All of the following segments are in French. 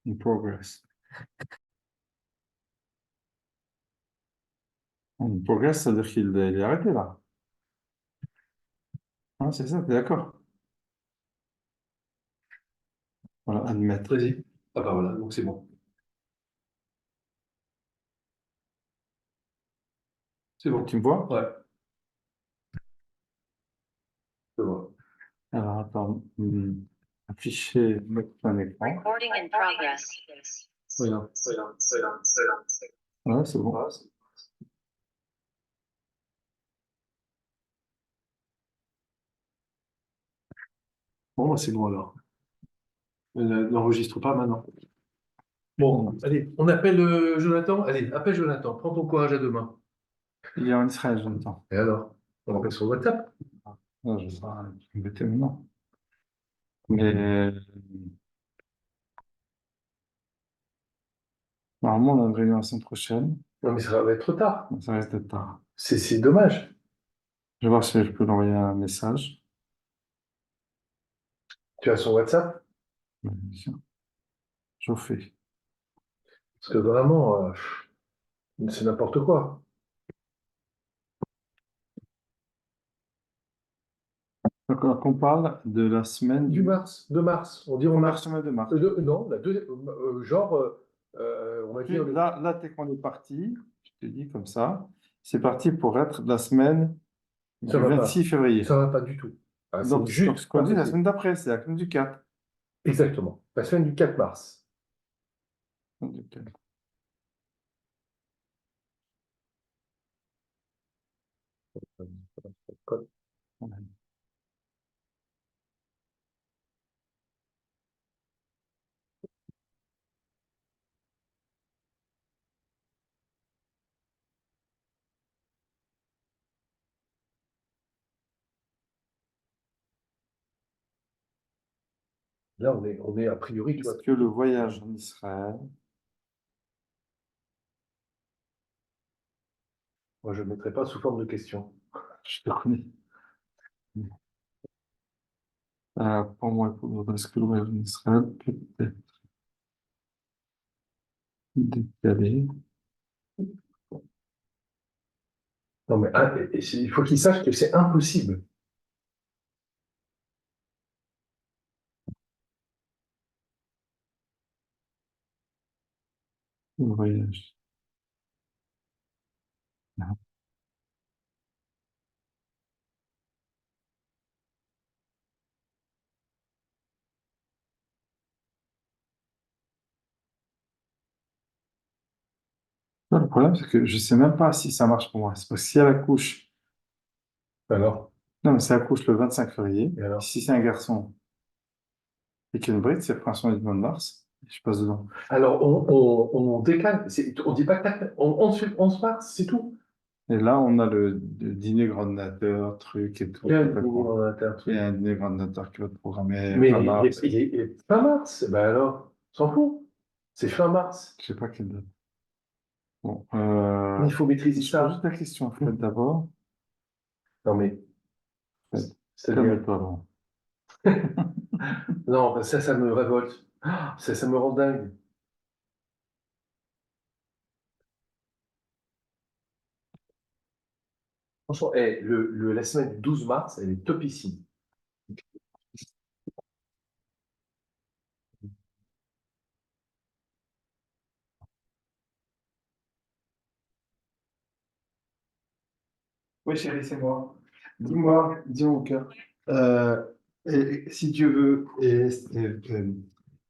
In progress. In progress, ça veut dire qu'il est arrêté là. Ah, c'est ça, t'es d'accord? Voilà, admettre. Vas-y. Ah bah voilà, donc c'est bon. C'est bon. Tu me vois? Ouais. C'est bon. Alors, attends. Afficher un écran. Recording in progress. Regarde. Ouais, c'est bon. Bon, bah, c'est bon alors. N'enregistre pas maintenant. Bon, allez, on appelle Jonathan. Allez, appelle Jonathan. Prends ton courage à deux mains. Il est en Israël, j'entends. Et alors? On appelle sur WhatsApp. Non, je vais pas embêter maintenant. Mais normalement, on a une réunion la semaine prochaine. Non, mais ça va être trop tard. Ça risque d'être tard. C'est dommage. Je vais voir si je peux lui envoyer un message. Tu as son WhatsApp? Tiens, je fais. Parce que vraiment, c'est n'importe quoi. Donc, on parle de la semaine Du mars, de mars. On dit en première mars. semaine de mars. Non, la deuxième, genre, on va dire. Là, t'es qu'on est parti, je te dis comme ça, c'est parti pour être la semaine Ça du va 26 pas. février. Ça va pas du tout. Ah, c'est Donc, juste ce qu'on pas dit la possible. semaine d'après, c'est la semaine du 4. Exactement. La semaine du 4 mars. Du 4. Là, on est a priori, tu vois. Est-ce que le voyage en Israël, Moi, je ne mettrai pas sous forme de question. je te connais. Pour moi, est-ce que le voyage en Israël peut être décalé? Non, mais il faut qu'il sache que c'est impossible. Le voyage. Non. Non, le problème, c'est que je ne sais même pas si ça marche pour moi. C'est parce que si elle accouche, Alors, non, mais si elle accouche le 25 février, et alors? si c'est un garçon et qu'il y a une bride, c'est le printemps du mois de mars, je passe dedans. Alors, on décale. On dit pas que on se mars, c'est tout. Et là, on a le dîner grandinateur, truc et tout. Quel Complètement. on a un Il y truc. a un dîner grandinateur qui va être programmé Mais fin mars. il est fin mars. Ben alors, s'en fout. C'est fin mars. Je sais pas quelle date. Bon, Il faut maîtriser je pose ça. juste la question, Fred, d'abord. Non, mais, Fred, c'est-à-dire. calme-toi, Laurent. Non, ben ça me révolte. Ah, ça me rend dingue. Franchement, la semaine du 12 mars, elle est topissime. Oui, chérie, c'est moi. Dis-moi, dis mon cœur. Euh, si Dieu veut,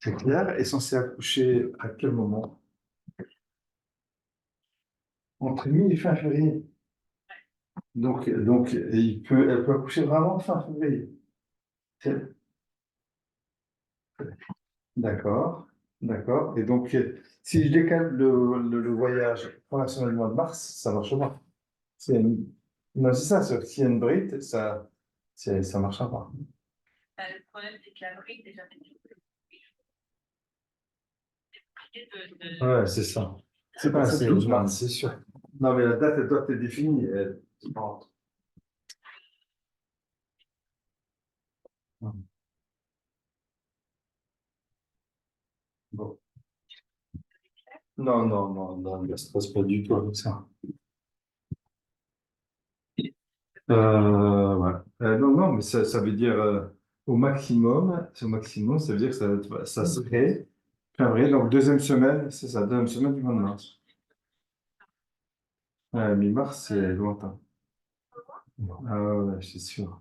c'est clair, est censé accoucher à quel moment? Entre mi et fin février. Donc elle peut accoucher vraiment fin février. C'est- D'accord, d'accord. Et donc, si je décale le voyage pour la semaine du mois de mars, ça marche pas. Non, c'est ça, s'il y a une bride, ça marchera pas. Le problème, c'est que la brique, déjà, c'est Ouais, c'est ça. C'est pour ça, 12 Non, mais mars. c'est sûr. Non, mais la date, elle doit être définie. Bon. Bon. Non, non, non, non, ne stresse pas du tout avec ça. Ouais. Non, non, mais ça veut dire au maximum, ça veut dire que ça serait fin avril, donc deuxième semaine, c'est ça, deuxième semaine du mois de mars. Mi-mars, c'est lointain. Ah ouais, c'est sûr,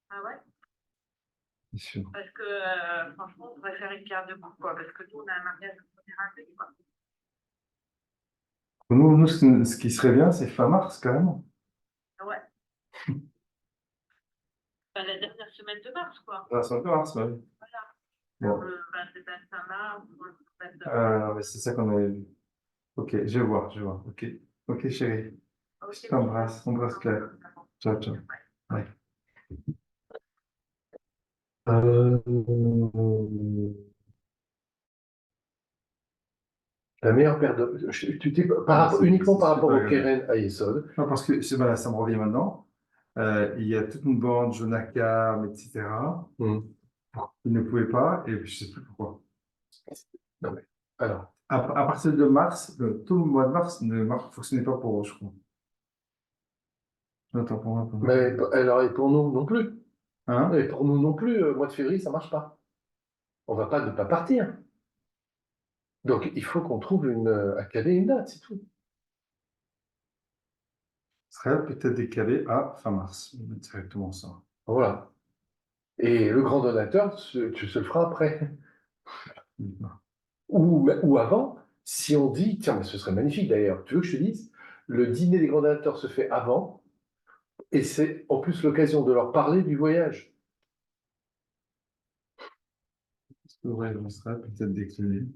Ah ouais? c'est sûr. Parce que franchement, on pourrait faire une carte de coupe, quoi, parce que nous, on a un mariage de première année, quoi. Pour nous, ce qui serait bien, c'est fin mars, carrément. Ah ouais. Enfin, la dernière semaine de mars, quoi. Ah, c'est un peu mars, bah oui. Genre Bon, le 27 mars ou le 29. mais c'est ça qu'on avait vu. Ok, je vais voir, je vais voir. Ok, ok, chérie. Je Ok. t'embrasse, embrasse Claire. Ciao, ciao. Ouais. Euh, La meilleure paire de. Tu dis uniquement par rapport au super. Keren à Yesod. Non, parce que voilà, ça me revient maintenant. Il y a toute une bande, Jonakam, etc. Ils ne pouvaient pas, et je ne sais plus pourquoi. Non, mais alors, À partir de mars, tout le mois de mars ne fonctionnait pas pour eux, je crois. Attends, pour moi, pour moi. mais alors, et pour nous non plus. Hein? Et pour nous non plus, mois de février, ça marche pas. On va pas ne pas partir. Donc, il faut qu'on trouve à caler une date, c'est tout. Serait peut-être décalé à fin mars. On va mettre directement ça. Voilà. Et le grand donateur, tu se le feras après. Ou avant, si on dit, tiens, mais ce serait magnifique d'ailleurs. Tu veux que je te dise, le dîner des grands donateurs se fait avant, et c'est en plus l'occasion de leur parler du voyage. C'est vrai, on serait peut-être décalé.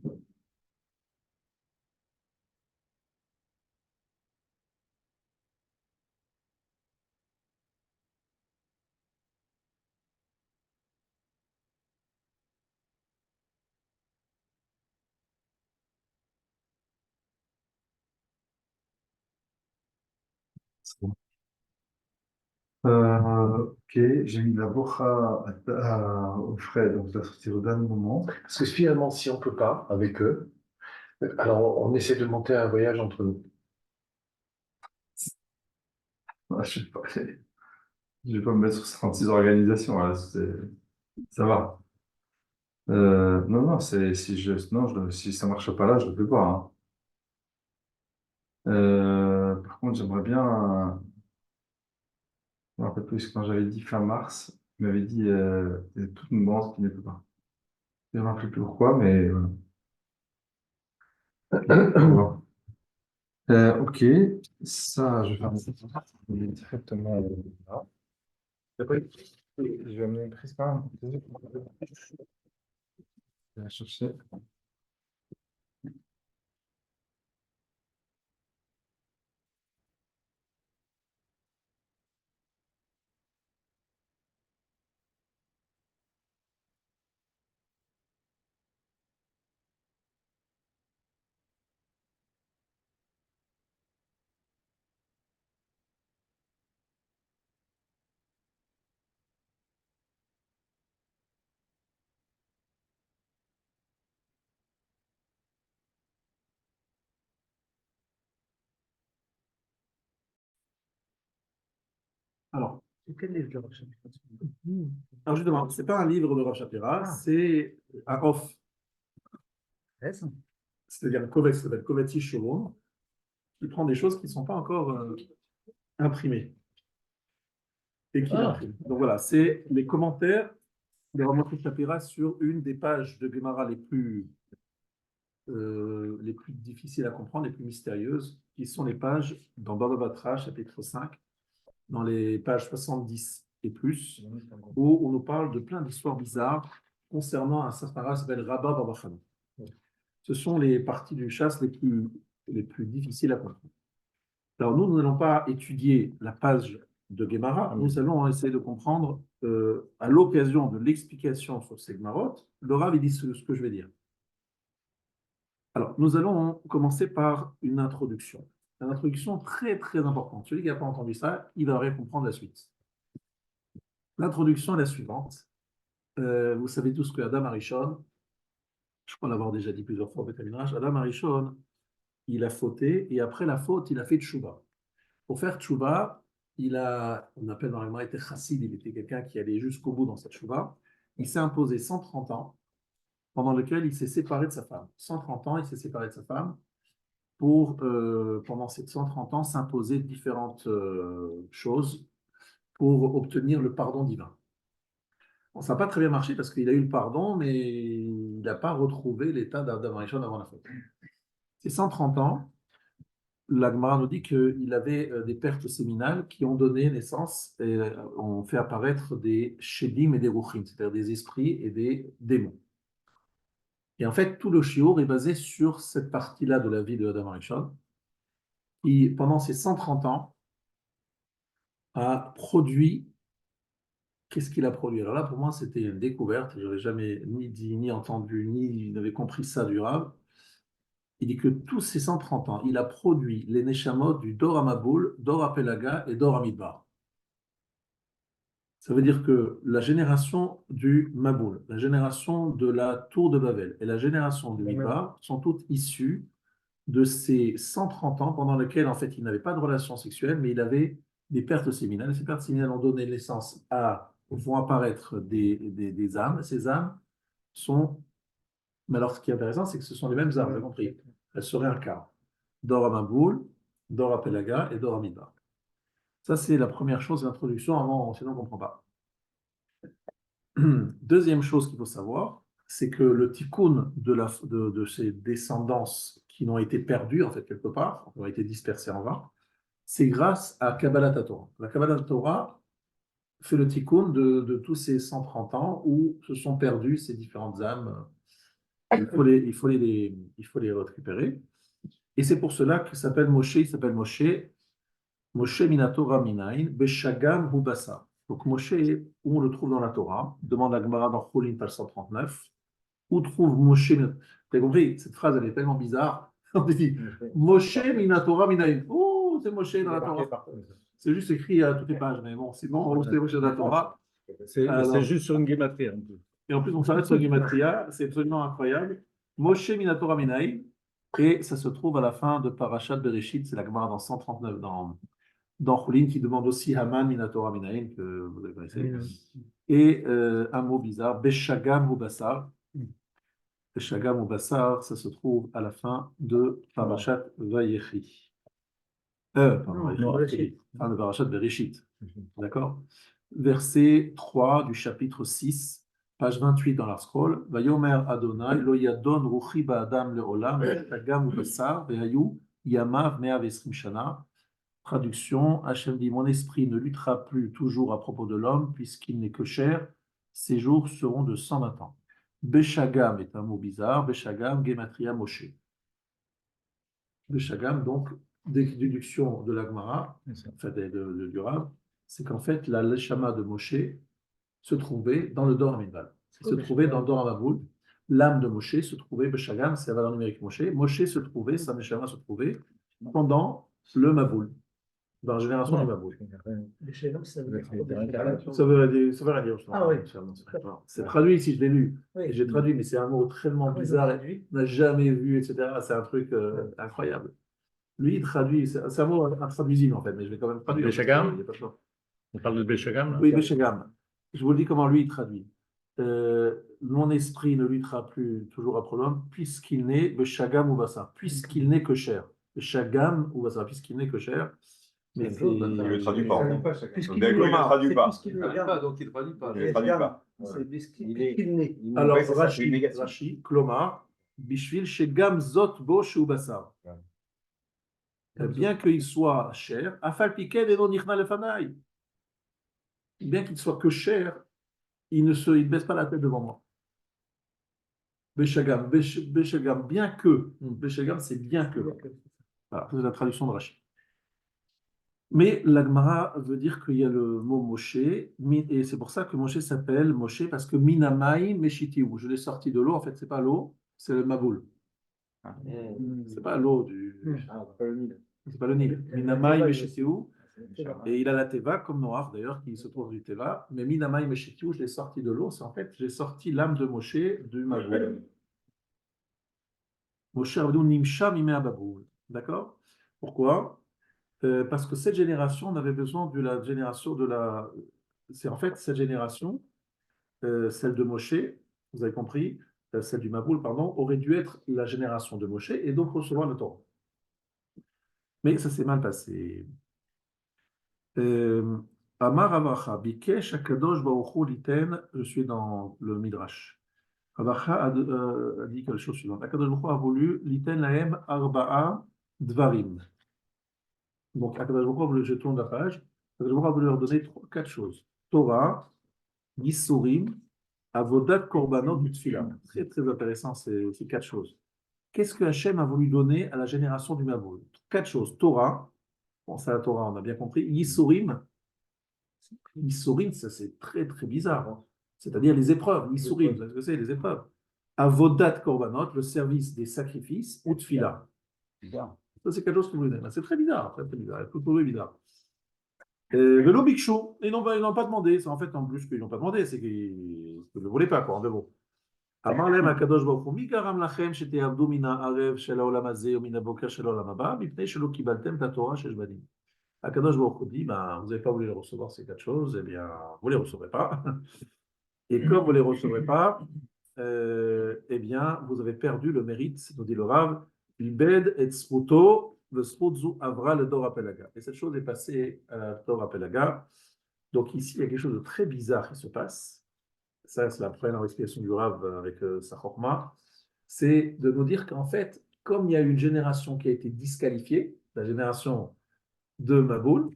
Ok, j'ai mis la bourra au frais, donc je dois sortir au dernier moment. Parce que finalement, si on ne peut pas avec eux, alors on essaie de monter un voyage entre nous. Ah, je vais pas me mettre sur 36 organisations, là, ça va. Non, non, si ça marche pas là, je ne peux pas. Hein. Par contre, j'aimerais bien, je me rappelle plus quand j'avais dit fin mars, il m'avait dit il y a toute une bande qui ne peut pas. Je ne me rappelle plus pourquoi, mais voilà. Ok, au revoir. Ok, ça, je vais faire directement là. Je vais amener une prise quand même. Je vais la chercher. Alors, quel livre de Rav Shapira? Alors justement, c'est pas un livre de Rav Shapira, c'est un off. C'est-à-dire un codex qui s'appelle Kovetz Yeshurun, qui prend des choses qui ne sont pas encore imprimées et qui l'imprime. Donc voilà, c'est les commentaires de Rav Moshe Shapira sur une des pages de Gemara les plus difficiles à comprendre, les plus mystérieuses, qui sont les pages dans Baba Batra, chapitre 5, dans les pages 70 et plus, où on nous parle de plein d'histoires bizarres concernant un certain race qui s'appelle Rabba Baba Chana. Ce sont les parties du chasse les plus difficiles à comprendre. Alors nous n'allons pas étudier la page de Gemara, nous allons essayer de comprendre, à l'occasion de l'explication sur ces Gemarot, le Rav il dit ce que je vais dire. Alors, nous allons commencer par une introduction. Une introduction très, très importante. Celui qui n'a pas entendu ça, il va rien comprendre la suite. L'introduction est la suivante. Vous savez tous que Adam Arishon, je crois l'avoir déjà dit plusieurs fois au Beth Midrash, Adam Arishon, il a fauté, et après la faute, il a fait tchouba. Pour faire tchouba, on appelle dans la était chassid, il était quelqu'un qui allait jusqu'au bout dans cette tchouba. Il s'est imposé 130 ans, pendant lequel il s'est séparé de sa femme. 130 ans, il s'est séparé de sa femme pour, pendant ces 130 ans, s'imposer différentes choses pour obtenir le pardon divin. Bon, ça n'a pas très bien marché parce qu'il a eu le pardon, mais il n'a pas retrouvé l'état d'Adam Rishon avant la faute. Ces 130 ans, la Gemara nous dit qu'il avait des pertes séminales qui ont donné naissance et ont fait apparaître des shedim et des ruchim, c'est-à-dire des esprits et des démons. Et en fait, tout le shiur est basé sur cette partie-là de la vie de Adam Rishon, qui, pendant ces 130 ans, a produit. Qu'est-ce qu'il a produit? Alors là, pour moi, c'était une découverte. Je n'avais jamais ni dit, ni entendu, ni n'avais compris ça du Rav. Il dit que tous ces 130 ans, il a produit les Neshamot du Dor HaMaboul, Dor HaPelaga et Dor HaMidbar. Ça veut dire que la génération du Maboul, la génération de la tour de Babel et la génération du Midbar sont toutes issues de ces 130 ans pendant lesquels, en fait, il n'avait pas de relation sexuelle, mais il avait des pertes séminales. Ces pertes séminales ont donné naissance vont apparaître des âmes. Ces âmes sont... Mais alors, ce qui est intéressant, c'est que ce sont les mêmes âmes, vous avez compris. Elles se réincarnent. Dor HaMaboul, Dor HaPelaga et Dor HaMidbar. Ça, c'est la première chose d'introduction, sinon on ne comprend pas. Deuxième chose qu'il faut savoir, c'est que le tikkun de ces descendances qui n'ont été perdues, en fait, quelque part, qui ont été dispersées en vain, c'est grâce à Kabbalat Torah. La Kabbalat Torah fait le tikkun de tous ces 130 ans où se sont perdues ces différentes âmes. Il faut les récupérer. Et c'est pour cela qu'il s'appelle Moshe, Moshe Minatora Minain, Beshagam Hubasa. Donc Moshe, où on le trouve dans la Torah, demande à Gemara dans Cholin, page 139, où trouve Moshe? Vous avez compris, cette phrase, elle est tellement bizarre. On dit Moshe Minatora Minain. Oh, c'est Moshe dans la Torah. C'est juste écrit à toutes les pages, mais bon, c'est bon, c'est Moshe dans la Torah. C'est juste sur une guématrie. Et en plus, on s'arrête sur la Gematria, c'est absolument incroyable. Moshe Minatora Minain, et ça se trouve à la fin de Parashat Bereshit, c'est la Gemara dans 139 dans Choulin, qui demande aussi Haman Minatora Minain, que vous avez connaissez. Et un mot bizarre, Beshagam ou Bassar. Beshagam ou Bassar, ça se trouve à la fin de Parashat Vayechi. Pardon, fin de Parashat Bereshit. D'accord? Verset 3 du chapitre 6, page 28 dans la scroll. Vayomer Adonai, lo yadon ruchi ba'adam le'olam, Beshagam ou Bassar, ve'ayu yamav me'av esrim shana. Traduction, Hachem dit, mon esprit ne luttera plus toujours à propos de l'homme, puisqu'il n'est que chair, ses jours seront de 120 ans. Beshagam est un mot bizarre, Beshagam, Gematria Moshe. Beshagam, donc, déduction de l'Agmara, enfin du Rav, c'est qu'en fait, la Leshama de Moshe se trouvait dans le Dor HaMidbar. Il se trouvait dans le Dor HaMaboul. L'âme de Moshe se trouvait, Beshagam, c'est la valeur numérique Moshe. Moshe se trouvait, sa Leshama se trouvait pendant le Maboul. Dans la génération du Maboul. Ça veut Ça veut rien dire. Ah oui. C'est traduit ici, je l'ai lu. Oui. J'ai traduit, mais c'est un mot tellement bizarre. On n'a jamais vu, etc. C'est un truc incroyable. Lui, il traduit, c'est un mot intraduisible en fait, mais je vais quand même traduire. Beshagam? Il y a pas de choix. On parle de Beshagam, là? Oui, Beshagam. Je vous le dis comment lui, il traduit. Mon esprit ne luttera plus toujours après l'homme, puisqu'il n'est Beshagam ou Bassa, puisqu'il n'est que chair. Beshagam ou Bassa, puisqu'il n'est que chair. Mais c'est... Il ne le traduit pas. Puisqu'il D'accord, il ne le traduit pas. Il ne traduit pas, donc il ne traduit pas. Il ne le traduit pas. C'est puisqu'il naît. Alors, Ouais, c'est ça, c'est une Rashi, négative. Rashi, Klomar, Bishvil, Shegam Zot Bosh ou Bassar. Bien qu'il soit chair, Afal Piken et non Nichna Lefanaï. Bien qu'il soit que chair, il ne baisse pas la tête devant moi. Beshagam, Beshagam, bien que. Beshagam, c'est bien que. Voilà, c'est la traduction de Rashi. Mais l'Agmara veut dire qu'il y a le mot Moshe, et c'est pour ça que Moshe s'appelle Moshe, parce que Minamai Meshitiou. Je l'ai sorti de l'eau, en fait, c'est pas l'eau, c'est le Maboul. C'est pas l'eau du. C'est pas le Nil. Minamai Meshitiou. Et il a la Teva, comme Noach d'ailleurs, qui se trouve du Teva. Mais Minamai Meshitiou, je l'ai sorti de l'eau, c'est en fait, j'ai sorti l'âme de Moshe du Maboul. Moshe Rabbeinu Nimsha Mimei Ababoul. D'accord? Pourquoi? Parce que cette génération, on avait besoin de la génération de la. C'est en fait cette génération, celle de Moshe, vous avez compris, celle du Maboul, pardon, aurait dû être la génération de Moshe et donc recevoir le Torah. Mais ça s'est mal passé. Amar Avacha, Bikesh Akadosh Baruch Hu Liten, je suis dans le Midrash. Avacha a dit quelque chose suivant. Akadosh Baruch Hu a voulu Liten Lahem Arba'a Dvarim. Donc, Akadosh Baruch Hu a voulu, je tourne la page, Akadosh Baruch Hu a voulu leur donner quatre choses. Torah, Yisurim, Avodat Korbanot Tfila. Très, très intéressant ces quatre choses. Qu'est-ce que Hachem a voulu donner à la génération du Maboul? Quatre choses. Torah, bon, ça, la Torah, on a bien compris. Yisurim, Yisurim, ça c'est très, très bizarre, hein. C'est-à-dire les épreuves. Yisurim, vous savez ce que c'est, les épreuves. Avodat Korbanot, le service des sacrifices, ou Tfila. Ça, c'est quelque chose que vous voulez donner. C'est très bizarre, très, très bizarre. Tout bizarre. Velo Bikshu, ils n'ont pas demandé. C'est en fait en plus qu'ils n'ont pas demandé, c'est qu'ils ne le voulaient pas, quoi, en deux mots. אמר להם הקדוש ברוך הוא, מי גרם לכם שתעבדו מן הערב של העולם הזה ומן הבוקר של העולם הבא, מפני שלא קיבלתם את התורה שיש בדין. הקדוש ברוך הוא dit, ben, vous n'avez pas voulu les recevoir ces quatre choses, eh bien, vous ne les recevrez pas. Et comme vous ne les recevrez pas, eh bien, vous avez perdu le mérite, nous dit le Rav, Ibed et Sruto, le Srutzu Avra le Dor Apelaga. Et cette chose est passée à la Dor Apelaga. Donc ici, il y a quelque chose de très bizarre qui se passe. Ça, c'est la première explication du Rav avec sa chokma, c'est de nous dire qu'en fait, comme il y a une génération qui a été disqualifiée, la génération de Maboul,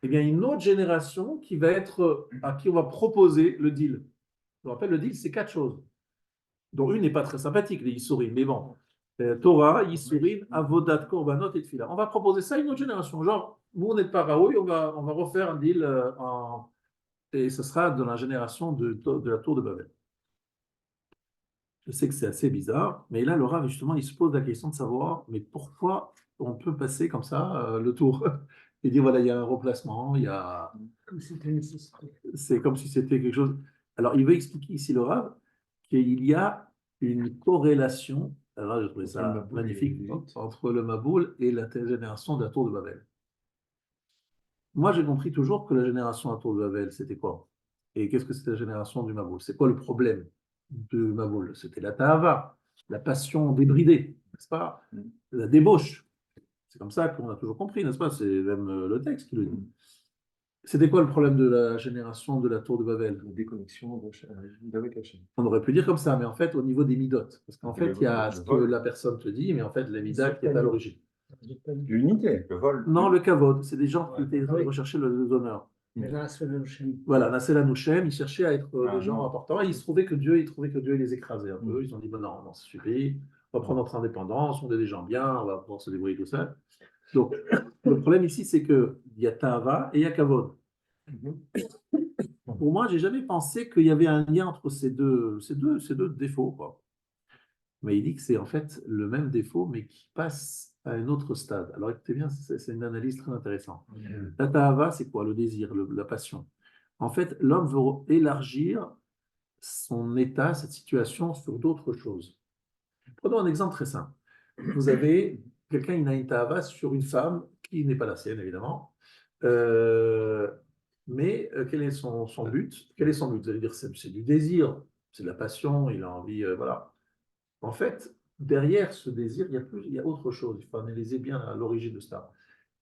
eh bien, une autre génération qui va être, à qui on va proposer le deal. Je vous rappelle, le deal, c'est quatre choses, dont une n'est pas très sympathique, les Yisurim, mais bon. Torah, Yisurim, Avodat, Korbanot et Tfila. On va proposer ça à une autre génération. Genre, vous, on n'est pas Raoui, on va refaire un deal et ce sera dans la génération de la tour de Babel. Je sais que c'est assez bizarre, mais là, le Rav, justement, il se pose la question de savoir, mais pourquoi on peut passer comme ça le tour et dire, voilà, il y a un remplacement, il y a... Comme si c'était nécessaire. C'est comme si c'était quelque chose... Alors, il veut expliquer ici, le Rav, qu'il y a une corrélation, alors là, je trouvais ça magnifique, entre le Maboul et la génération de la tour de Babel. Moi, j'ai compris toujours que la génération de la tour de Babel, c'était quoi? Et qu'est-ce que c'était la génération du Maboul? C'est quoi le problème de Maboul? C'était la Tahava, la passion débridée, n'est-ce pas? La débauche. C'est comme ça qu'on a toujours compris, n'est-ce pas? C'est même le texte qui le dit. C'était quoi le problème de la génération de la tour de Babel? La déconnexion avec Hachem. On aurait pu dire comme ça, mais en fait, au niveau des midotes. Parce qu'en fait, il y a ce que la personne te dit, mais en fait, les midas qui est à l'origine. L'unité, le vol. Non, le kavod, c'est des gens qui étaient rechercher les honneurs. Mais là, c'est le Shem. Voilà, Nassel Anouchem, ils cherchaient à être des gens non. importants et ils trouvaient que Dieu les écrasait un peu. Ils ont dit, bon, non, ça suffit, on va prendre notre indépendance, on est des gens bien, on va pouvoir se débrouiller tout ça. Donc, le problème ici, c'est qu'il y a Tahava et il y a Kavod. Pour moi, je n'ai jamais pensé qu'il y avait un lien entre ces deux défauts, quoi. Mais il dit que c'est en fait le même défaut, mais qui passe à un autre stade. Alors écoutez bien, c'est une analyse très intéressante. La Tahava, c'est quoi? Le désir, la passion. En fait, l'homme veut élargir son état, cette situation, sur d'autres choses. Prenons un exemple très simple. Vous avez quelqu'un, il a une Tahava sur une femme qui n'est pas la sienne, évidemment. Mais quel est son but? Quel est son but? Vous allez dire, c'est du désir, c'est de la passion, il a envie, voilà. En fait, derrière ce désir, il y a autre chose. Il faut analyser bien l'origine de ça.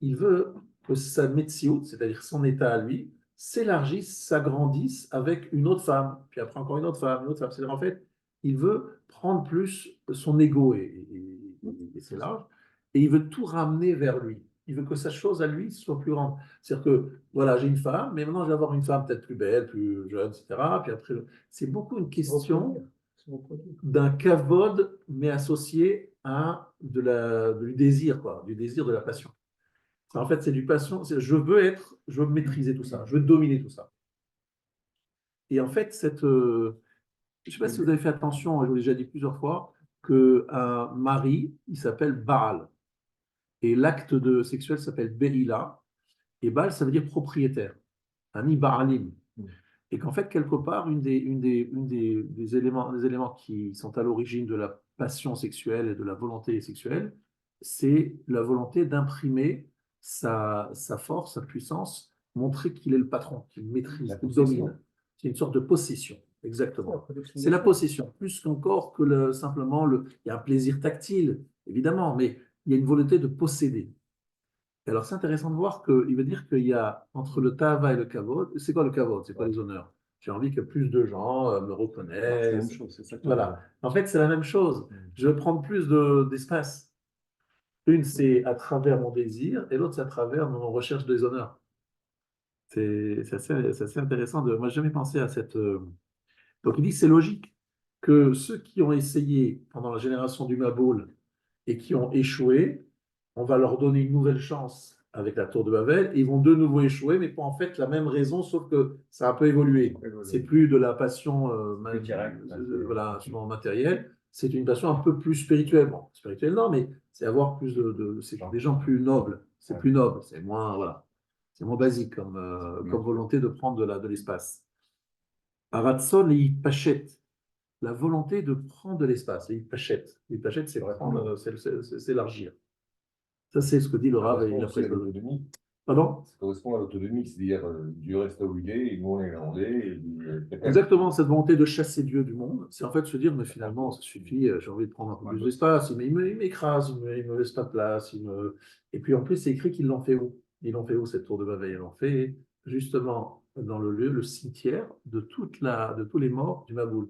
Il veut que sa metsiout, c'est-à-dire son état à lui, s'élargisse, s'agrandisse avec une autre femme, puis après encore une autre femme, une autre femme. C'est-à-dire, en fait, il veut prendre plus son ego et c'est large, et il veut tout ramener vers lui. Il veut que sa chose à lui soit plus grande. C'est-à-dire que, voilà, j'ai une femme, mais maintenant je vais avoir une femme peut-être plus belle, plus jeune, etc. Puis après, c'est beaucoup une question d'un kavod, mais associé à du désir, quoi, du désir de la passion. En fait, c'est du passion, je veux maîtriser tout ça, je veux dominer tout ça. Et en fait, je ne sais pas si vous avez fait attention, je vous l'ai déjà dit plusieurs fois, qu'un mari, il s'appelle Baal. Et l'acte sexuel s'appelle Be'ila. Et Baal, ça veut dire propriétaire. Ani Baalim. Et qu'en fait, quelque part, des éléments qui sont à l'origine de la passion sexuelle et de la volonté sexuelle, c'est la volonté d'imprimer sa force, sa puissance, montrer qu'il est le patron, qu'il maîtrise, La qu'il possession. domine. C'est une sorte de possession, exactement. La production C'est la de- possession, plus qu'encore que simplement il y a un plaisir tactile, évidemment, mais il y a une volonté de posséder. Et alors, c'est intéressant de voir qu'il veut dire qu'il y a entre le tava et le kavod. C'est quoi le kavod? C'est quoi les honneurs? J'ai envie que plus de gens me C'est la reconnaissent. même chose, c'est ça que Voilà. En fait, c'est la même chose. Je veux prendre plus d'espace. Une, c'est à travers mon désir, et l'autre, c'est à travers mon recherche des honneurs. C'est assez intéressant. Moi, j'ai jamais pensé à cette. Donc, il dit que c'est logique que ceux qui ont essayé pendant la génération du Maboul et qui ont échoué, on va leur donner une nouvelle chance avec la tour de Babel, et ils vont de nouveau échouer, mais pour en fait la même raison, sauf que ça a un peu évolué. C'est plus de la passion Plus direct, voilà, souvent matérielle, c'est une passion un peu plus spirituelle. Bon, spirituelle non, mais c'est avoir plus c'est des gens plus nobles, c'est plus noble, c'est moins, voilà, c'est moins basique comme volonté de prendre de l'espace. Aratson et Pachet, la volonté de prendre de l'espace. Et Pachet, c'est prendre, c'est s'élargir. Ça, c'est ce que dit le Rav et correspond après. aussi à l'autonomie. Pardon? Ça correspond à l'autonomie, c'est-à-dire Dieu reste là où il est, et nous on est là où on est. Et Exactement, cette volonté de chasser Dieu du monde, c'est en fait se dire, mais finalement, ça suffit, j'ai envie de prendre un peu plus d'espace, il m'écrase, il me laisse pas de place, et puis en plus, c'est écrit qu'ils l'ont fait où? Ils l'ont fait où, cette tour de Babel? Ils l'ont fait justement dans le lieu, le cimetière de tous les morts du Maboul.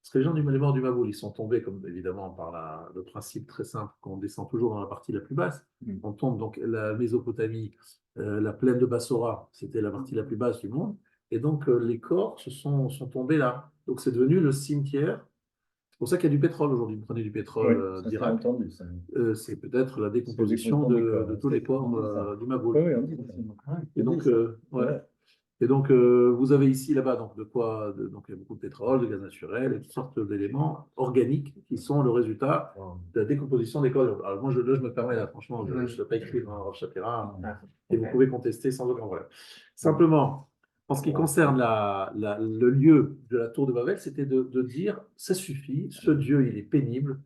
Parce que les morts du Maboul, ils sont tombés, comme évidemment par le principe très simple qu'on descend toujours dans la partie la plus basse. On tombe donc la Mésopotamie, la plaine de Bassora, c'était la partie la plus basse du monde. Et donc les corps sont tombés là. Donc c'est devenu le cimetière. C'est pour ça qu'il y a du pétrole aujourd'hui. Vous prenez du pétrole ça, c'est d'Irak. entendu. Ça. C'est peut-être la décomposition décomposition des corps, de tous les corps on dit ça. du Maboul. Oui, on dit ça. Et donc, ouais. Ouais. Et donc, vous avez ici, là-bas, donc, donc, il y a beaucoup de pétrole, de gaz naturel, et toutes sortes d'éléments organiques qui sont le résultat de la décomposition des corps. Alors, moi, je me permets, là, franchement, je ne peux pas écrire dans Rav Shapira, et vous pouvez contester sans aucun problème. Simplement, en ce qui concerne le lieu de la tour de Babel, c'était de dire, ça suffit, ce Dieu, il est pénible,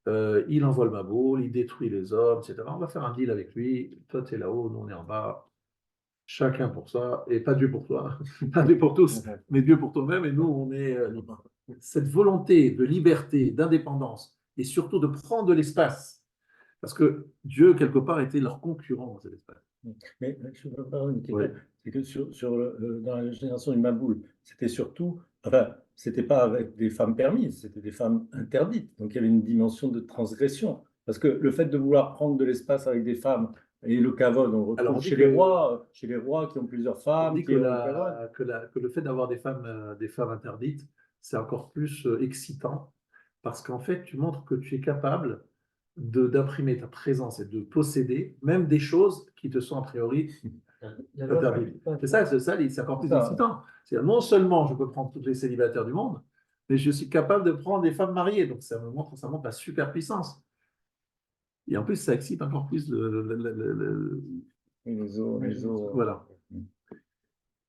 il envoie le Maboul, il détruit les hommes, etc. On va faire un deal avec lui, toi, tu es là-haut, nous, on est en bas. Chacun pour ça, et pas Dieu pour toi, pas Dieu pour tous, mais Dieu pour toi-même, et nous, on est libres. Cette volonté de liberté, d'indépendance, et surtout de prendre de l'espace, parce que Dieu, quelque part, était leur concurrent dans cet espace. Mais je veux parler une question. Oui. C'est que dans la génération du Maboul, c'était surtout, enfin, c'était pas avec des femmes permises, c'était des femmes interdites. Donc il y avait une dimension de transgression. Parce que le fait de vouloir prendre de l'espace avec des femmes, et le kavod, on retrouve Alors, on dit chez que- les rois qui ont plusieurs On femmes, dit qui ont le kavod. que le fait d'avoir des femmes interdites, c'est encore plus excitant, parce qu'en fait, tu montres que tu es capable d'imprimer ta présence et de posséder même des choses qui te sont a priori interdites. C'est ça, c'est encore plus Ça. excitant. C'est non seulement je peux prendre tous les célibataires du monde, mais je suis capable de prendre des femmes mariées. Donc ça montre la superpuissance. Et en plus, ça excite encore plus Les os. voilà.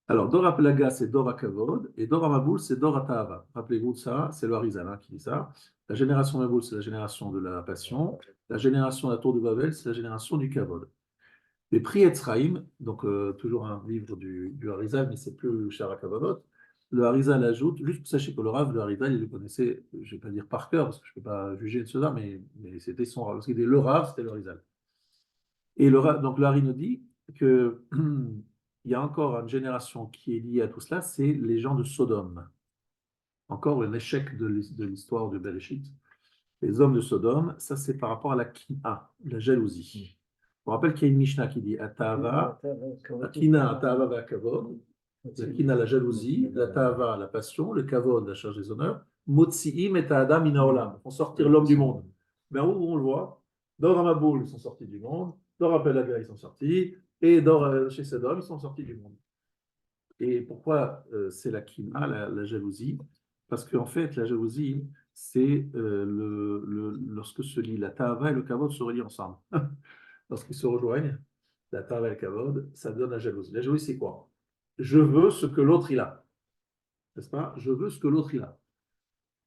Alors, Dora Plaga, c'est Dora Kavod, et Dora Maboul, c'est Dora Tahava. Rappelez-vous de ça, c'est le Harizal qui dit ça. La génération Maboul, c'est la génération de la passion. La génération de la tour de Babel, c'est la génération du Kavod. Les prix Etzraïm, donc toujours un livre du Harizal, mais c'est plus Shara Kavavot. Le Harizal ajoute, juste sachez que le Rav, le Harizal, il le connaissait, je ne vais pas dire par cœur, parce que je ne peux pas juger de cela, mais c'était son Rav. Parce qu'il était le Rav, c'était le Harizal. Et donc le Hari nous dit que il y a encore une génération qui est liée à tout cela, c'est les gens de Sodome. Encore un échec de l'histoire de Bereshit. Les hommes de Sodome, ça c'est par rapport à la kina, la jalousie. On rappelle qu'il y a une Mishnah qui dit Atava, la kina, Atava, la kavod, la kina, la jalousie, la Tava, la passion, le kavod, la charge des honneurs, Motsiim et Adam inaolam, font sortir l'homme du monde. Mais où on le voit? Dans Ramaboul, ils sont sortis du monde, dans Rapelaga, ils sont sortis, et chez Sodome, ils sont sortis du monde. Et pourquoi c'est la kina, la jalousie? Parce qu'en fait, la jalousie, c'est lorsque se lie la Tava et le kavod se relient ensemble. Lorsqu'ils se rejoignent, la Tava et le kavod, ça donne la jalousie. La jalousie, c'est quoi? Je veux ce que l'autre il a. N'est-ce pas? Je veux ce que l'autre il a.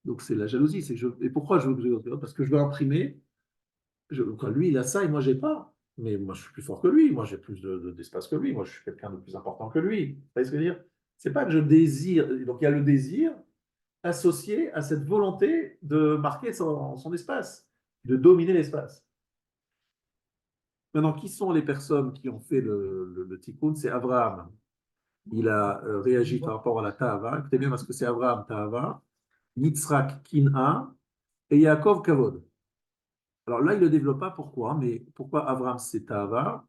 Donc c'est la jalousie. Et pourquoi je veux que l'autre il a? Parce que je veux imprimer Lui, il a ça et moi, j'ai pas. Mais moi, je suis plus fort que lui. Moi, j'ai plus d'espace que lui. Moi, je suis quelqu'un de plus important que lui. Vous voyez ce que je veux dire? C'est pas que je désire. Donc, il y a le désir associé à cette volonté de marquer son espace, de dominer l'espace. Maintenant, qui sont les personnes qui ont fait le tikkun? C'est Abraham. Il a réagi par rapport à la Ta'ava. Écoutez bien, parce que c'est Abraham Ta'ava, Yitzhak Kin'a et Yaakov Kavod. Alors là, il ne le développe pas. Pourquoi? Mais pourquoi Abraham c'est Ta'ava?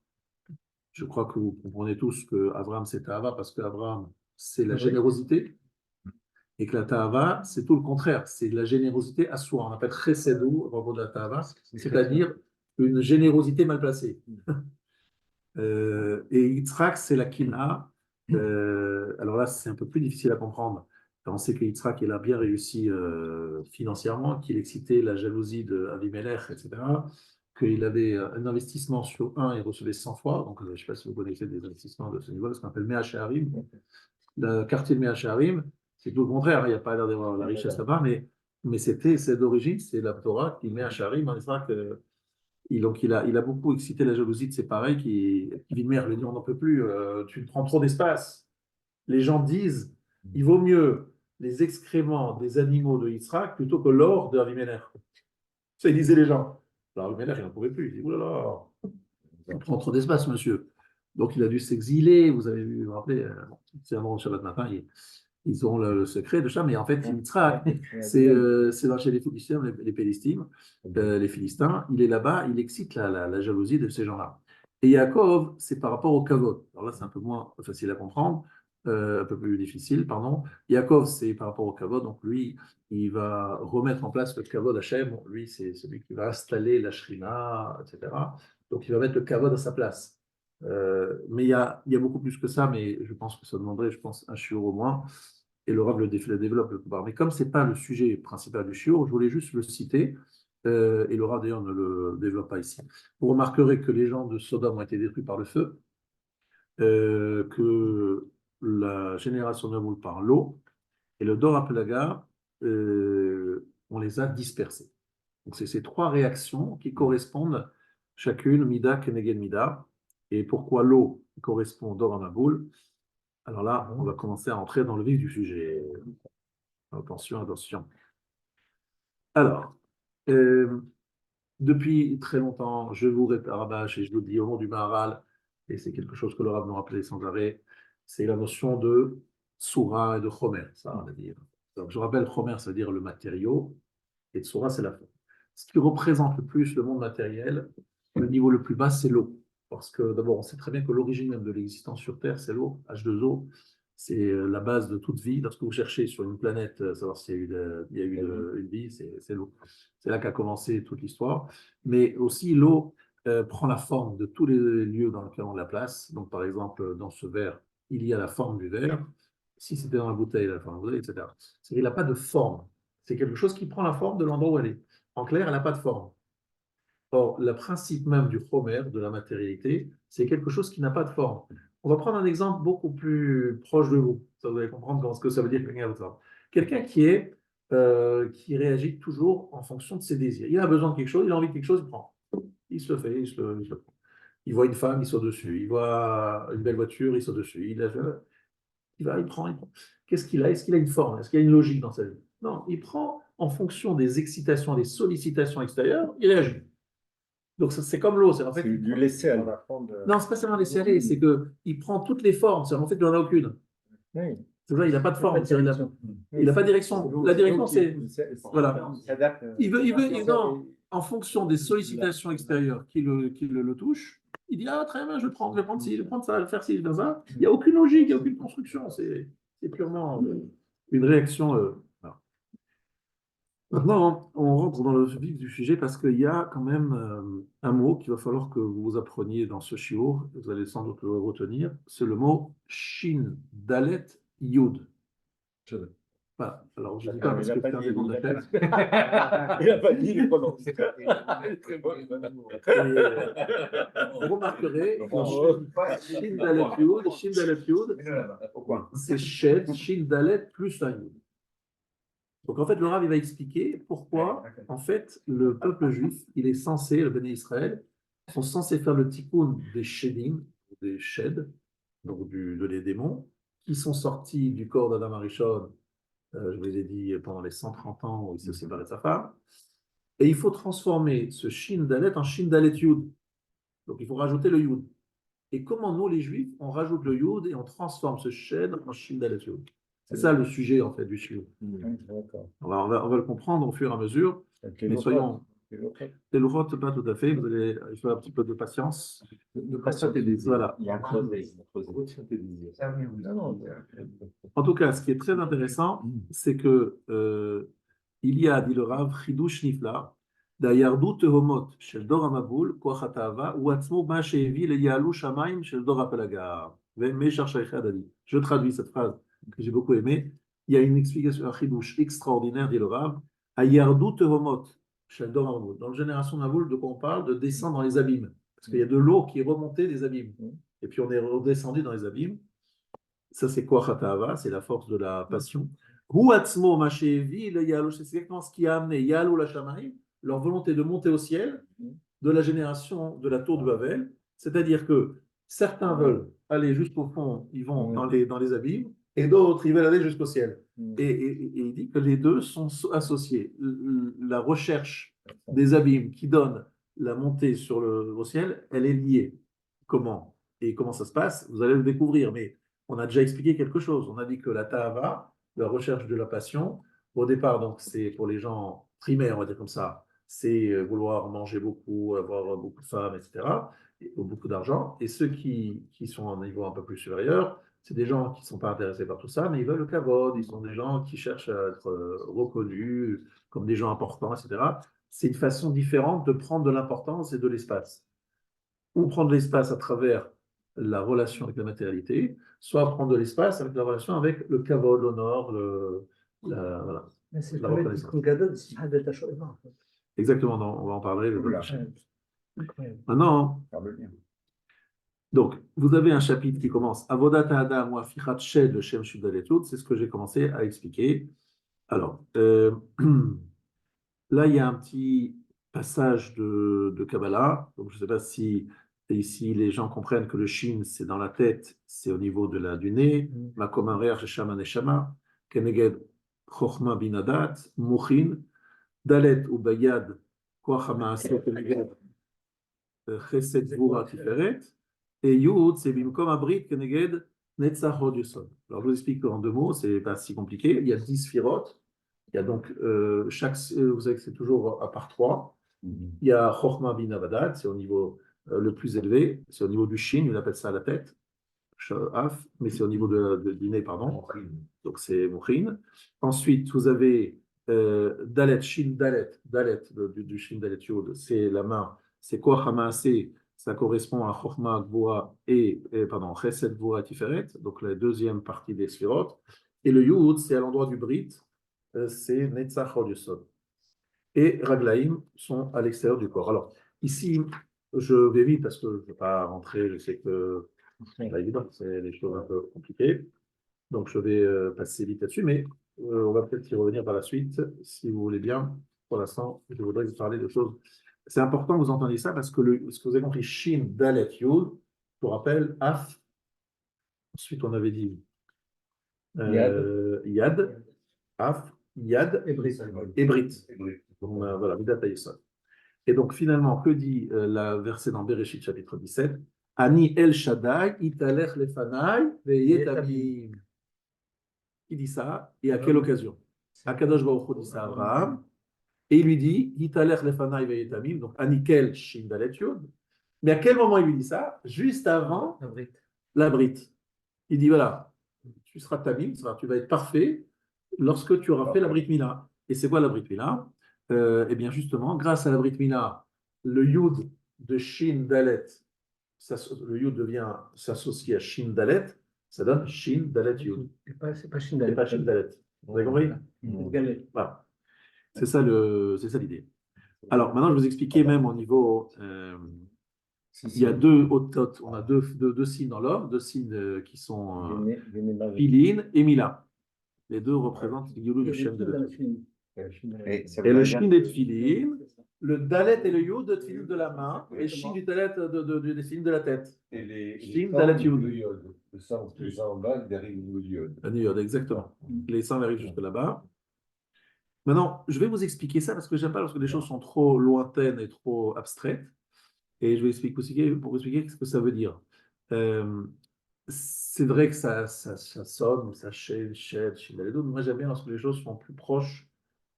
Je crois que vous comprenez tous que Abraham c'est Ta'ava parce que Abraham c'est la générosité et que la Ta'ava c'est tout le contraire. C'est de la générosité à soi. On appelle Chessedou au propos de la Ta'ava, c'est-à-dire une générosité mal placée. Et Yitzhak c'est la Kin'a. Alors là, c'est un peu plus difficile à comprendre. On sait que Yitzhak, il a bien réussi financièrement, qu'il excitait la jalousie d'Avimelech, etc. Qu'il avait un investissement sur un, il recevait 100 fois. Donc, je ne sais pas si vous connaissez des investissements de ce niveau, ce qu'on appelle Mea Shearim. Le quartier de Mea Shearim, c'est tout le contraire. Il n'y a pas l'air d'avoir la richesse là-bas, mais c'est d'origine, c'est la Torah qui Mea Shearim, en Israël. Donc, il a beaucoup excité la jalousie de ses pareils qui Avimelech lui dit on n'en peut plus, tu prends trop d'espace. Les gens disent il vaut mieux les excréments des animaux de Yitzhak plutôt que l'or de Avimelech. Ça, ils disaient les gens. Alors Avimelech, il n'en pouvait plus. Il dit oulala, on prend trop d'espace, monsieur. Donc il a dû s'exiler. Vous avez vu, vous vous rappelez, c'est un moment de Shabbat matin, ils ont le secret de ça, mais en fait, Yitzhak, c'est dans chez les Philistins, les Pélistines, les Philistins, il est là-bas, il excite la jalousie de ces gens-là. Et Yaakov, c'est par rapport au kavod. Alors là, c'est un peu moins facile à comprendre, un peu plus difficile, pardon. Yaakov, c'est par rapport au kavod, donc lui, il va remettre en place le kavod Hachem. Lui, c'est celui qui va installer la shrina, etc. Donc il va mettre le kavod à sa place. Mais il y a beaucoup plus que ça, mais je pense que ça demanderait, un shiur au moins. Et le Rav le développe le pouvoir. Mais comme ce n'est pas le sujet principal du shiur, je voulais juste le citer. Et le Rav d'ailleurs ne le développe pas ici. Vous remarquerez que les gens de Sodome ont été détruits par le feu, que la génération de Moul par l'eau, et le Dor Apelaga, on les a dispersés. Donc c'est ces trois réactions qui correspondent chacune, Mida, Kenegen, Mida. Et pourquoi l'eau correspond au Dor Amaboul? Alors là, on va commencer à entrer dans le vif du sujet. Attention, attention. Alors, depuis très longtemps, je vous répète, Rabash, et je vous le dis au nom du Maharal, et c'est quelque chose que le Rav nous rappelait sans arrêt, c'est la notion de Soura et de Chomer, ça on va dire. Donc je rappelle, Chomer, c'est-à-dire le matériau, et Soura, c'est la forme. Ce qui représente le plus le monde matériel, le niveau le plus bas, c'est l'eau. Parce que d'abord, on sait très bien que l'origine même de l'existence sur Terre, c'est l'eau, H2O. C'est la base de toute vie. Lorsque vous cherchez sur une planète, savoir s'il y a eu une vie, c'est l'eau. C'est là qu'a commencé toute l'histoire. Mais aussi, l'eau prend la forme de tous les lieux dans lesquels on la place. Donc, par exemple, dans ce verre, il y a la forme du verre. Si c'était dans la bouteille, la forme de la bouteille, etc. C'est-à-dire qu'il n'a pas de forme. C'est quelque chose qui prend la forme de l'endroit où elle est. En clair, elle n'a pas de forme. Or, le principe même du chomer, de la matérialité, c'est quelque chose qui n'a pas de forme. On va prendre un exemple beaucoup plus proche de vous. Ça, vous allez comprendre ce que ça veut dire quelqu'un a votre forme. Quelqu'un qui réagit toujours en fonction de ses désirs. Il a besoin de quelque chose, il a envie de quelque chose, il prend. Il se le fait, il se le prend. Il voit une femme, il saute dessus. Il voit une belle voiture, il saute dessus. Il prend, il prend. Qu'est-ce qu'il a? Est-ce qu'il a une forme? Est-ce qu'il y a une logique dans sa vie? Non, il prend en fonction des excitations, des sollicitations extérieures, il réagit. Donc c'est comme l'eau, c'est en fait. C'est du laisser aller. Non, c'est pas seulement laisser aller, c'est qu'il prend toutes les formes, c'est en fait il n'en a aucune. Oui. C'est vrai, il n'a pas de forme, il n'a pas de direction. La direction, c'est. Voilà. Non, en fonction des sollicitations extérieures qui le touchent, il dit ah, très bien, je vais prendre ci, je vais prendre ça, je vais faire ci, je vais faire ça. Il n'y a aucune logique, il n'y a aucune construction, c'est purement une réaction. Voilà. Maintenant, on rentre dans le vif du sujet parce qu'il y a quand même un mot qu'il va falloir que vous appreniez dans ce shiur, vous allez sans doute le retenir, c'est le mot Shin Dalet Yud. Voilà. Alors, je ne dis pas parce que c'est un des noms de la tête. Il n'a pas dit, il est prononce. Vous remarquerez Shin Dalet Yud, c'est Shed, Shin Dalet plus un Yud. Donc en fait, le Rav il va expliquer pourquoi, en fait, le peuple juif, il est censé, le Béné Israël, sont censés faire le tikkun des shedim, des shed, donc des démons, qui sont sortis du corps d'Adam Arishon, je vous ai dit, pendant les 130 ans où il s'est séparé de sa femme. Et il faut transformer ce Shin Dalet en Shin Dalet Yud. Donc il faut rajouter le Yud. Et comment nous, les Juifs, on rajoute le Yud et on transforme ce Shed en Shin Dalet Yud. C'est ça le sujet, en fait, du Shiur. D'accord. On va le comprendre au fur et à mesure, mais soyons. Les Luchot, pas tout à fait. Il faut un petit peu de patience. De patience. Voilà. Il y a un creuset. En tout cas, ce qui est très intéressant, c'est que il y a, dit le Rav, Chidush Nifla, Dayardu Tehomot, Shel Dor Amabul, Koachat Ahava, ou Atzmo Ma Shevi Le Yalu Shamaim, Shel Dor Apelagar. Meshar Shaykha Dadi. Je traduis cette phrase que j'ai beaucoup aimée. Il y a une explication, un Chidush extraordinaire, dit le Rav, Ayardu Tehomot, Shel Dor Amabul. Dans la génération d'Amaboul, de quoi on parle? De descendre dans les abîmes. Parce qu'il y a de l'eau qui est remontée des abîmes. Et puis on est redescendu dans les abîmes. Ça, c'est quoi Khatava? C'est la force de la passion. Huatzmo Mashevi, le Yalo, c'est exactement ce qui a amené Yalo la Shamaï, leur volonté de monter au ciel de la génération de la tour de Babel. C'est-à-dire que certains veulent aller jusqu'au fond, ils vont dans les abîmes, et d'autres, ils veulent aller jusqu'au ciel. Et il dit que les deux sont associés. La recherche des abîmes qui donne la montée au ciel, elle est liée. Comment? Et comment ça se passe? Vous allez le découvrir, mais on a déjà expliqué quelque chose. On a dit que la ta'ava, la recherche de la passion, au départ, donc c'est pour les gens primaires, on va dire comme ça, c'est vouloir manger beaucoup, avoir beaucoup de femmes, etc., ou beaucoup d'argent. Et ceux qui sont à un niveau un peu plus supérieur, c'est des gens qui ne sont pas intéressés par tout ça, mais ils veulent le kavod, ils sont des gens qui cherchent à être reconnus comme des gens importants, etc. C'est une façon différente de prendre de l'importance et de l'espace. Ou prendre de l'espace à travers la relation avec la matérialité, soit prendre de l'espace avec la relation avec le kavod, l'honneur, voilà, Mais c'est la le mec reconnaissance. qui regarde, c'est pas d'être chaud, en fait. Exactement, non, on va en parler. Incroyable. Maintenant, donc, vous avez un chapitre qui commence Avodat Adam ou Afichat Shed le Shem Shudal et tout, c'est ce que j'ai commencé à expliquer. Alors, là, il y a un petit passage de Kabbalah. Donc, je ne sais pas si ici les gens comprennent que le Shin, c'est dans la tête, c'est au niveau du nez. Makom Harer, Sheshama Neshama, Keneged Chochma Binadat, Mouchin, Dalet ou Bayad, Koach HaMaaseh Keneged Chesed Gvura Tiferet, et Yud, c'est Bimkom Abrit Keneged Netzach Hod Yosod. Alors, je vous explique en deux mots, c'est pas si compliqué. Il y a 10 sphirotes. Il y a donc vous savez que c'est toujours à part 3. Il y a Chochma bin Avadat, c'est au niveau le plus élevé, c'est au niveau du Shin, il appelle ça la tête, Af, mais c'est au niveau du nez, pardon. Donc c'est Mochin. Ensuite, vous avez Dalet, Shin Dalet, Dalet du Shin Dalet Yod, c'est la main, c'est Koach HaMaaseh, ça correspond à Chochma Gvura pardon, Chesed Gvura Tiferet, donc la deuxième partie des Sphirot. Et le Yud, c'est à l'endroit du Brit, c'est Netzach Hod Yosod. Et Raglaim sont à l'extérieur du corps. Alors, ici, je vais vite parce que je ne vais pas rentrer, je sais que c'est pas évident, c'est des choses un peu compliquées. Donc, je vais passer vite là-dessus, mais on va peut-être y revenir par la suite, si vous voulez bien. Pour l'instant, je voudrais vous parler de choses. C'est important que vous entendiez ça parce que ce que vous avez compris, Shin, Dalet, Yud, je vous rappelle, Af. Ensuite, on avait dit Yad, Af, Yad et Brit. Donc, voilà, Midat HaYesod. Et donc, finalement, que dit la verset dans Bereshit, chapitre 17? Ani El Shaddai, Italech Lefanai, Veyetamim. Il dit ça, et à quelle occasion? Akadosh Baruch Hu dit ça à Abraham, et il lui dit, Italech Lefanai, Veyetamim, donc Anikel Shin Dalet Yod. Mais à quel moment il lui dit ça? Juste avant la Brit. Il dit, voilà, tu seras Tamim, tu vas être parfait lorsque tu auras fait la Brit Mila. Et c'est quoi la Brit Mila? Eh bien, justement, grâce à la Brit Mila, le Yud de Shin Dalet, le Yud s'associe à Shin Dalet, ça donne Shin Dalet Yud. C'est pas Shin Et Dalet. pas Shin Dalet. Vous avez compris? Voilà. C'est ça l'idée. Alors, maintenant, je vais vous expliquer même au niveau. Il y a on a deux signes dans l'homme, deux signes qui sont Pilin et Mila. Les deux représentent Gilou du Shem de l'Etfilim. Et ça Et veut le dire Shin des Tfilim, le Dalet et le Yud de Tfilim de la main, et Shin du Dalet des Tfilim de la tête. et les Shin, sangs Dalet, du Yud. Yod. Le sang en bas, derrière le Yod. Le Yud, exactement. Les sangs arrivent jusque là-bas. Maintenant, je vais vous expliquer ça parce que j'aime pas lorsque les choses sont trop lointaines et trop abstraites. Et je vais expliquer pour vous expliquer ce que ça veut dire. C'est vrai que ça sonne, ça chède, mais moi j'aime bien lorsque les choses sont plus proches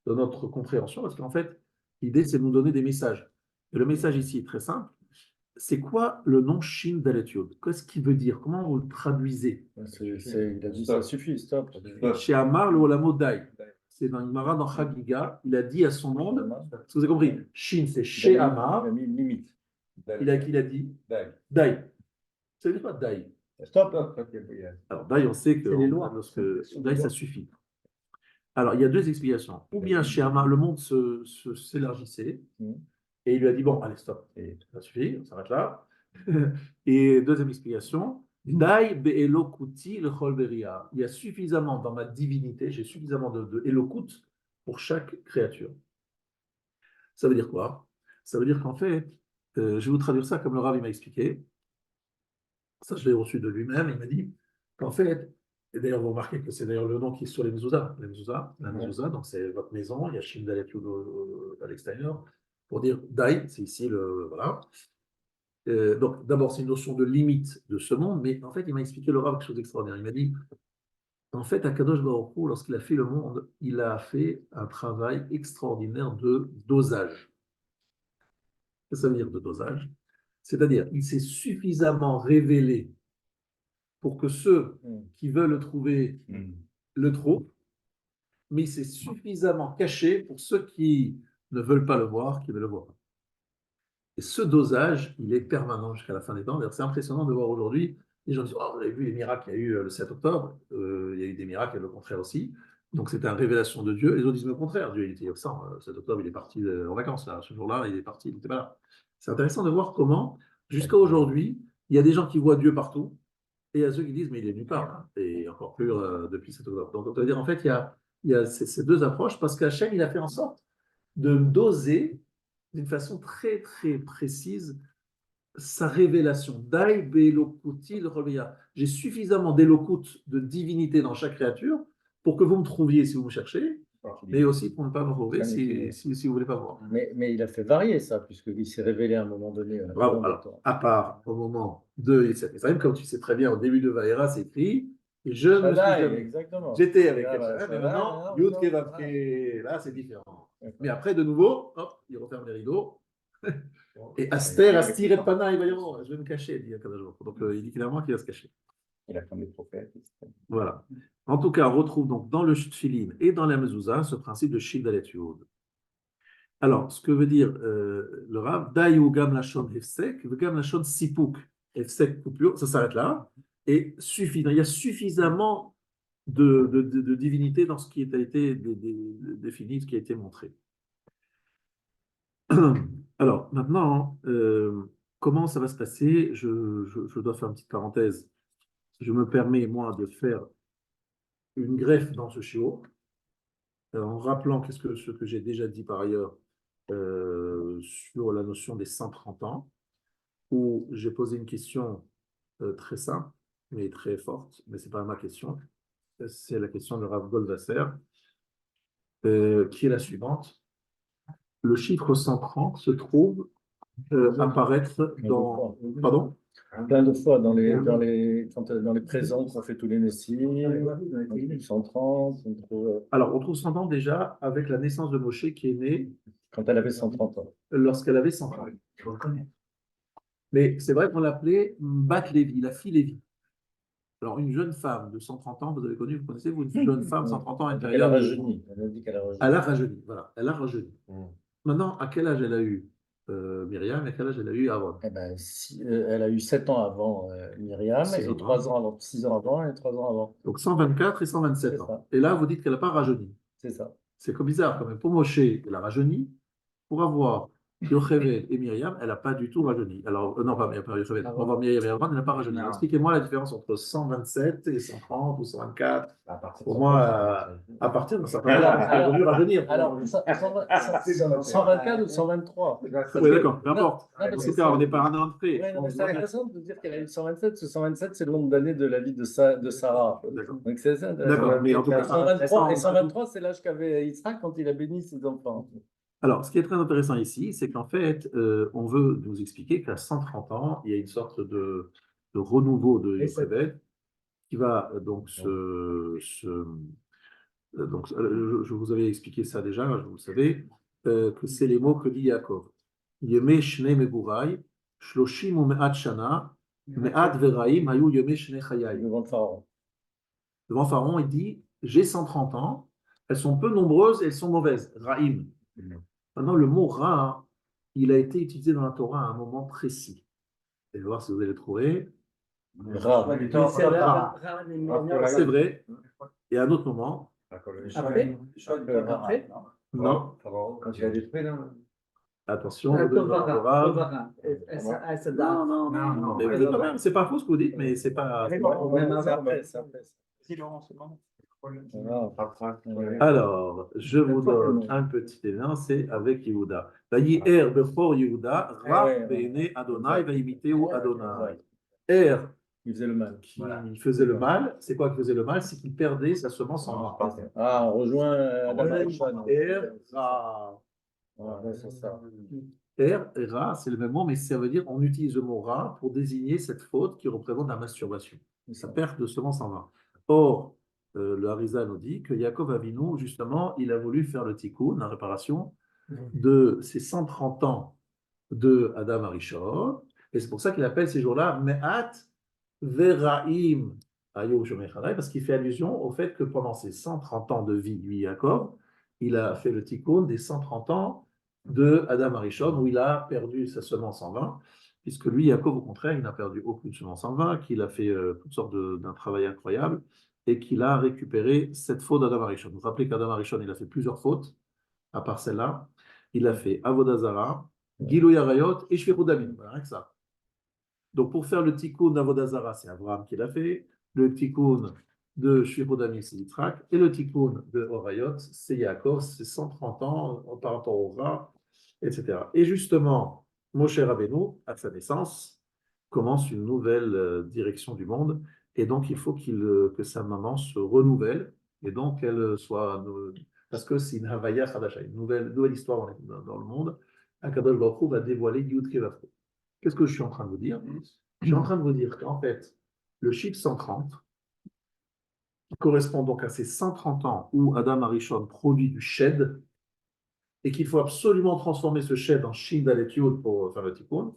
de notre compréhension parce qu'en fait, l'idée c'est de nous donner des messages. Et le message ici est très simple. C'est quoi le nom Shin Dalet Yod? Qu'est-ce qu'il veut dire? Comment vous le traduisez? Il a dit ça suffit, stop. Chez Amar, le Olamo Dai. C'est dans Imara, dans Chagiga. Il a dit à son monde, est-ce que vous avez compris? Shin, c'est chez Amar. Il a mis une limite. Il a dit Dai. Dai. Ça veut dire quoi Dai? Stop. Alors, Dai, on sait que C'est les lois. lorsque Dai, ça suffit. Alors, il y a deux explications. Ou bien chez Amar, le monde s'élargissait. Et il lui a dit, bon, allez, stop. Et ça suffit, on s'arrête là. Et deuxième explication, Dai be'elokuti l'chol beria. Il y a suffisamment dans ma divinité, j'ai suffisamment de elokut pour chaque créature. Ça veut dire quoi? Ça veut dire qu'en fait, je vais vous traduire ça comme le Rav il m'a expliqué. Ça, je l'ai reçu de lui-même. Il m'a dit qu'en fait, et d'ailleurs, vous remarquez que c'est d'ailleurs le nom qui est sur les mezuzah. La mezuzah, donc c'est votre maison, il y a Shin Dalet Yud à l'extérieur. Pour dire Dai, c'est ici le. Voilà. Donc, d'abord, c'est une notion de limite de ce monde, mais en fait, il m'a expliqué le Rav quelque chose d'extraordinaire. Il m'a dit en fait, Akadosh Baruch Hu, lorsqu'il a fait le monde, il a fait un travail extraordinaire de dosage. Qu'est-ce que ça veut dire de dosage? C'est-à-dire, il s'est suffisamment révélé pour que ceux qui veulent le trouver le trouvent, mais il s'est suffisamment caché pour ceux qui ne veulent pas le voir, qui veulent le voir. Et ce dosage, il est permanent jusqu'à la fin des temps. D'ailleurs, c'est impressionnant de voir aujourd'hui, les gens disent, oh, vous avez vu les miracles qu'il y a eu le 7 octobre, il y a eu des miracles, le contraire aussi. Donc c'était une révélation de Dieu. Les autres disent le contraire, Dieu il était absent. Le 7 octobre, il est parti en vacances. Là. Ce jour-là, il est parti, il n'était pas là. C'est intéressant de voir comment, jusqu'à aujourd'hui, il y a des gens qui voient Dieu partout, et il y a ceux qui disent, mais il est nulle part, hein, et encore plus depuis 7 octobre. Donc on peut dire, en fait, il y a ces deux approches, parce qu'Hachem, il a fait en sorte de doser d'une façon très, très précise sa révélation. Dai be'elokuti l'chol. J'ai suffisamment d'élokut, de divinité dans chaque créature, pour que vous me trouviez si vous me cherchez, mais aussi pour ne pas me trouver si vous ne voulez pas voir. Mais il a fait varier ça, puisqu'il s'est révélé à un moment donné. Bravo. Alors, à part au moment de Yetzer Mitzrayim, comme tu sais très bien, au début de Vaïra, c'est écrit et je me suis jamais. Exactement. J'étais avec Ah, elle. bah, Mais ça maintenant, va, Yud non, Kevavke, là, c'est différent. Ouais. Mais après, de nouveau, hop, il referme les rideaux. Et Aster, Astir et Pana, il va dire, oh, je vais me cacher, dit Akadosh Baruch Hu. Donc, il dit clairement qu'il va se cacher. Il a fait des prophètes. Voilà. En tout cas, on retrouve donc dans le Tfilin et dans la Mezouza ce principe de Shin Dalet Yud. Alors, ce que veut dire le Rav, Dayu Gam Lashon Hefsek, Gam Lashon Sipuk, Hefsek coupure, ça s'arrête là, et suffit. Il y a suffisamment de divinité dans ce qui a été défini, ce qui a été montré. Alors, maintenant, comment ça va se passer? Je dois faire une petite parenthèse. Je me permets, moi, de faire une greffe dans ce chiot, en rappelant ce que j'ai déjà dit par ailleurs sur la notion des 130 ans, où j'ai posé une question très simple, mais très forte, mais ce n'est pas ma question, c'est la question de Rav Goldwasser, qui est la suivante. Le chiffre 130 se trouve apparaître dans... Pardon? Plein de fois dans les présents qu'on fait tous les Nessim, 130, on trouve, Alors, on trouve 130 déjà avec la naissance de Moshe qui est née quand elle avait 130 ans. lorsqu'elle avait 100 ans. Je reconnais. Mais c'est vrai qu'on l'appelait Bat Lévi, la fille Lévi. Alors, une jeune femme de 130 ans, vous avez connu, vous connaissez, vous, une jeune femme de 130 ans à une Elle a période. rajeuni. Elle a dit qu'elle a rajeuni. Elle a rajeuni, voilà, elle a rajeuni. Maintenant, à quel âge elle a eu Myriam et à quel âge elle a eu Aaron? Eh ben, elle a eu 7 ans avant Myriam, C'est et 3 ans avant, 6 ans avant et 3 ans avant. Donc 124 et 127 C'est ans. ça. Et là, vous dites qu'elle n'a pas rajeuni. C'est ça. C'est comme bizarre quand même. Pour Moshe, elle a rajeuni. Pour avoir Yocheved et Myriam, elle n'a pas du tout rajeuni. Alors, non, pas Yocheved, on va voir Myriam et Aaron, elle n'a pas rajeuni. Alors, expliquez-moi la différence entre 127 et 130 ou 124. Pour moi, à partir de ça, elle a voulu rajeunir. Alors, 124 ou 123? Oui, d'accord, peu importe. Non, En parce tout que cas, on n'est pas un an de près. Ouais, non, mais c'est intéressant de dire qu'elle a eu 127, parce que 127, c'est le nombre d'années de la vie de Sarah. D'accord. Donc c'est ça. D'accord, mais en tout cas, 123, et 123, c'est l'âge qu'avait Isaac quand il a béni ses enfants. Alors, ce qui est très intéressant ici, c'est qu'en fait, on veut nous expliquer qu'à 130 ans, il y a une sorte de renouveau de Yocheved qui va donc je vous avais expliqué ça déjà, vous le savez, que c'est les mots que dit Yaakov. Yemei shnei megurai, shloshim u'me'at shana, me'at veraim hayu yemei shnei chayai. Devant le Pharaon. Devant Pharaon, il dit, j'ai 130 ans, elles sont peu nombreuses et elles sont mauvaises. Raïm. Maintenant, le mot ra, il a été utilisé dans la Torah à un moment précis. Et je vais voir si vous allez le trouver. Ra. C'est vrai. Et à un autre moment, Après? Après? non. Quand il a détruit, là. Attention, vous devez voir la Torah. Tovara. Non, non, non, non. Mais vous êtes quand même, c'est pas faux ce que vous dites, mais c'est pas. Alors, je vous donne un petit élan, c'est avec Yehuda. Vayi-er bechor Yehuda, Ra be'ene Adonai, vayimiteu Adonai. Er, Il faisait le mal. qui faisait le mal, c'est quoi qui faisait le mal? C'est qu'il perdait sa semence en vin. Ah, on rejoint Adam Arishon. Er, Ra. Ouais, c'est ça. Er et Ra, c'est le même mot, mais ça veut dire on utilise le mot Ra pour désigner cette faute qui représente la masturbation, sa perte de semence en vin. Or, le Harizal nous dit que Yaakov Avinu, justement, il a voulu faire le tikkun, la réparation, de ses 130 ans de Adam Arishon, et c'est pour ça qu'il appelle ces jours-là Me'at Veraim Ayo Shomei Chanai, parce qu'il fait allusion au fait que pendant ses 130 ans de vie, lui, Yaakov, il a fait le tikkun des 130 ans de Adam Arishon, où il a perdu sa semence en vin, puisque lui, Yaakov, au contraire, il n'a perdu aucune semence en vin, qu'il a fait toutes sortes d'un travail incroyable, et qu'il a récupéré cette faute d'Adam Arishon. Vous vous rappelez qu'Adam Arishon, il a fait plusieurs fautes, à part celle-là. Il a fait Avodah Zara, Gilui Arayot et Shvichut Damim. Voilà, rien que ça. Donc, pour faire le tikkun d'Avodah Zara, c'est Abraham qui l'a fait. Le tikkun de Shvichut Damim, c'est Yitzhak. Et le tikkun de Orayot, c'est Yaakov. C'est 130 ans par rapport au Ra, etc. Et justement, Moshe Rabbeinu, à sa naissance, commence une nouvelle direction du monde. Et donc, il faut que sa maman se renouvelle et donc qu'elle soit. Parce que c'est une Havaya Khadasha, une nouvelle histoire dans le monde. Akadosh Baruch Hu va dévoiler Yud Kei Vav Kei. Qu'est-ce que je suis en train de vous dire? Je suis en train de vous dire qu'en fait, le chiffre 130 correspond donc à ces 130 ans où Adam Arishon produit du shed et qu'il faut absolument transformer ce shed en Shin Dalet Yud pour faire le tikkun.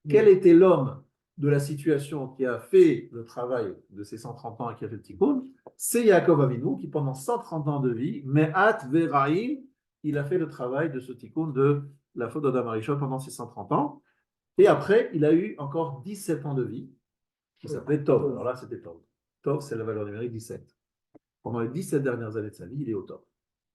Quel était l'homme de la situation qui a fait le travail de ces 130 ans et qui a fait le tikkun? C'est Yaakov Avinu qui, pendant 130 ans de vie, Me'at Veraim, il a fait le travail de ce tikkun de la faute d'Adam Arishon pendant ces 130 ans. Et après, il a eu encore 17 ans de vie, qui s'appelait Tov. Alors là, c'était Tov. Tov, c'est la valeur numérique 17. Pendant les 17 dernières années de sa vie, il est au top.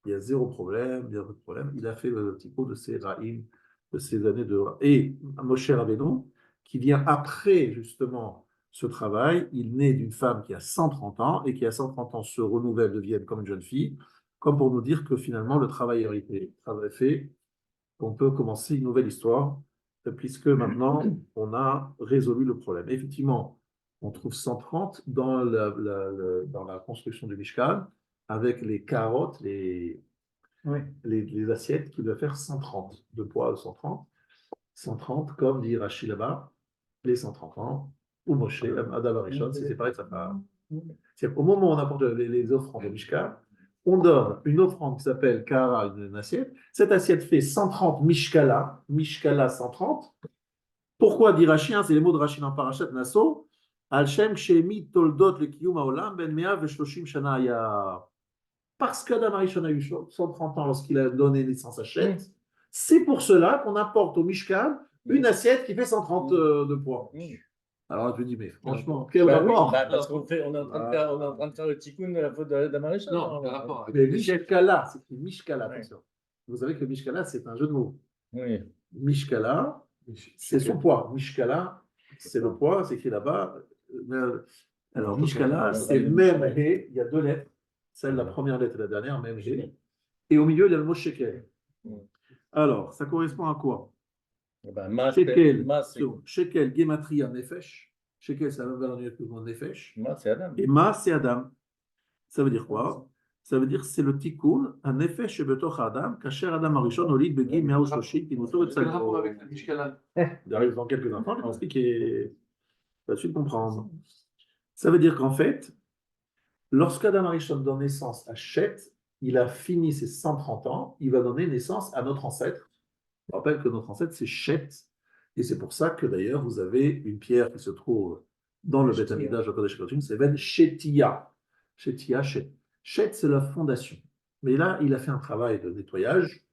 Il y a zéro problème, il y a pas de problème. Il a fait le tikkun de ses Raïm, de ces années de... Et Moshe Rabbeinu, qui vient après justement ce travail, il naît d'une femme qui a 130 ans et qui à 130 ans se renouvelle, devienne comme une jeune fille, comme pour nous dire que finalement le travail a été fait, qu'on peut commencer une nouvelle histoire, puisque maintenant on a résolu le problème. Effectivement, on trouve 130 dans la construction du Mishkan, avec les carottes, les assiettes qui doivent faire 130, de poids de 130. 130, comme dit Rachid là-bas, les 130 ans, ou Moshe, Adam Arishon, c'est séparé de sa femme. C'est-à-dire qu'au moment où on apporte les offrandes au Mishkan, on donne une offrande qui s'appelle Kara, une assiette. Cette assiette fait 130 Mishkala 130. Pourquoi dit Rachid? C'est les mots de Rachid en Parashat Naso. Al-Shem Shemi Toldot le Kiyum Haolam Ben Mea Veshloshim Shana Ya. Parce qu'Adam Arishon a eu 130 ans lorsqu'il a donné naissance à Shem. C'est pour cela qu'on apporte au Mishkan une assiette qui fait 130 de poids. Alors tu dis, mais franchement, quel rapport? Parce qu'on est en train de faire le tikkun de la faute d'Adam Arishon. Non, quel rapport avec Mais Mishkala, c'est une Mishkala, attention. Vous savez que Mishkala, c'est un jeu de mots. Oui. Mishkala, c'est son poids. Mishkala, c'est le poids, c'est écrit là-bas. Alors, Mishkala, c'est même He, il y a deux lettres. Celle, la première lettre et la dernière, même He. Et au milieu, il y a le mot shekel. Alors, ça correspond à quoi? Eh ben, mas, Shekel, c'est shekel, gematria, nefesh. Shekel, c'est la même valeur numérique que le mot nefesh. mas, c'est Adam. Et ma, c'est Adam. Ça veut dire quoi? Ça veut dire c'est le tikkun, un nefesh shebetoch Adam, kasher Adam arishon olid begi me'ao shoshit, imoto et Quel tzadko. rapport avec le Mishkala? J'arrive dans quelques instants, je vais expliquer. Tu vas suite comprendre. Ça veut dire qu'en fait, lorsqu'Adam Arishon donne naissance à Shet, il a fini ses 130 ans, il va donner naissance à notre ancêtre. Je rappelle que notre ancêtre, c'est Shet, et c'est pour ça que d'ailleurs, vous avez une pierre qui se trouve dans le Beth Amikdash de Kodesh Kodesh, c'est Ben Shetia. Shetia, Shet. Shet, c'est la fondation. Mais là, il a fait un travail de nettoyage,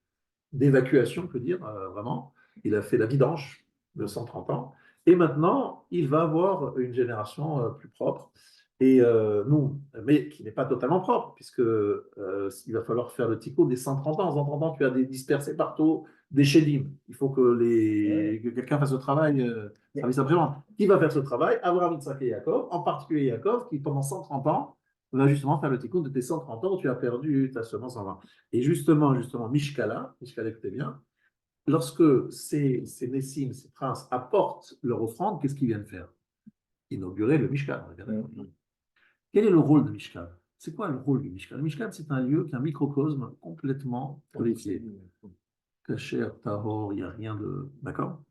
d'évacuation, on peut dire, vraiment. Il a fait la vidange de 130 ans. Et maintenant, il va avoir une génération plus propre. Et nous, mais qui n'est pas totalement propre, puisque il va falloir faire le tikkun des 130 ans. En 130 ans, tu as des dispersés partout, des shedim. Il faut que quelqu'un fasse ce travail, service après-vente. Qui va faire ce travail? Abraham, Yitzhak et Yaakov, en particulier Yaakov, qui pendant 130 ans va justement faire le tikkun de tes 130 ans où tu as perdu ta semence en vain. Et justement, Mishkala, écoutez bien, lorsque ces Nessim, ces princes, apportent leur offrande, qu'est-ce qu'ils viennent faire? Inaugurer le Mishkan. Quel est le rôle de Mishkan? C'est quoi le rôle du Mishkan? Le Mishkan, c'est un lieu, un microcosme complètement purifié. Caché, tahor, il n'y a rien de. D'accord?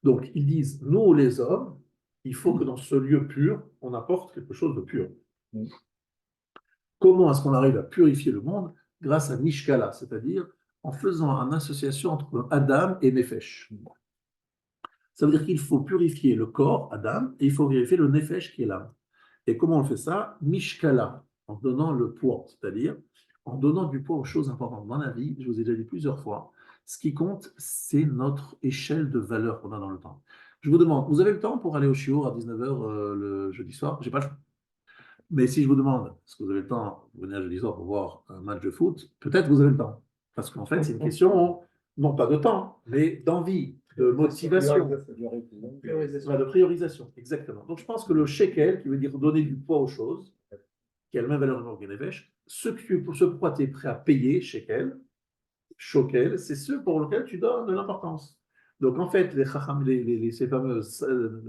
Donc, ils disent, nous les hommes, il faut que dans ce lieu pur, on apporte quelque chose de pur. Comment est-ce qu'on arrive à purifier le monde? Grâce à Mishkala, c'est-à-dire en faisant une association entre Adam et Nefesh. Ça veut dire qu'il faut purifier le corps, Adam, et il faut vérifier le Nefesh qui est l'âme. Et comment on fait ça? Mishkala, en donnant le poids, c'est-à-dire en donnant du poids aux choses importantes dans la vie. Je vous ai déjà dit plusieurs fois, ce qui compte, c'est notre échelle de valeur qu'on a dans le temps. Je vous demande, vous avez le temps pour aller au shiur à 19h le jeudi soir? J'ai pas le choix. Mais si je vous demande, est-ce que vous avez le temps de venir jeudi soir pour voir un match de foot? Peut-être que vous avez le temps. Parce qu'en fait, c'est une question, non pas de temps, mais d'envie, de motivation, de priorisation. Exactement. Donc je pense que le shekel, qui veut dire donner du poids aux choses, qui a la même valeur que Nefesh, ce pourquoi tu es prêt à payer, shekel, shokel, c'est ce pour lequel tu donnes de l'importance. Donc en fait, les chacham, ces fameux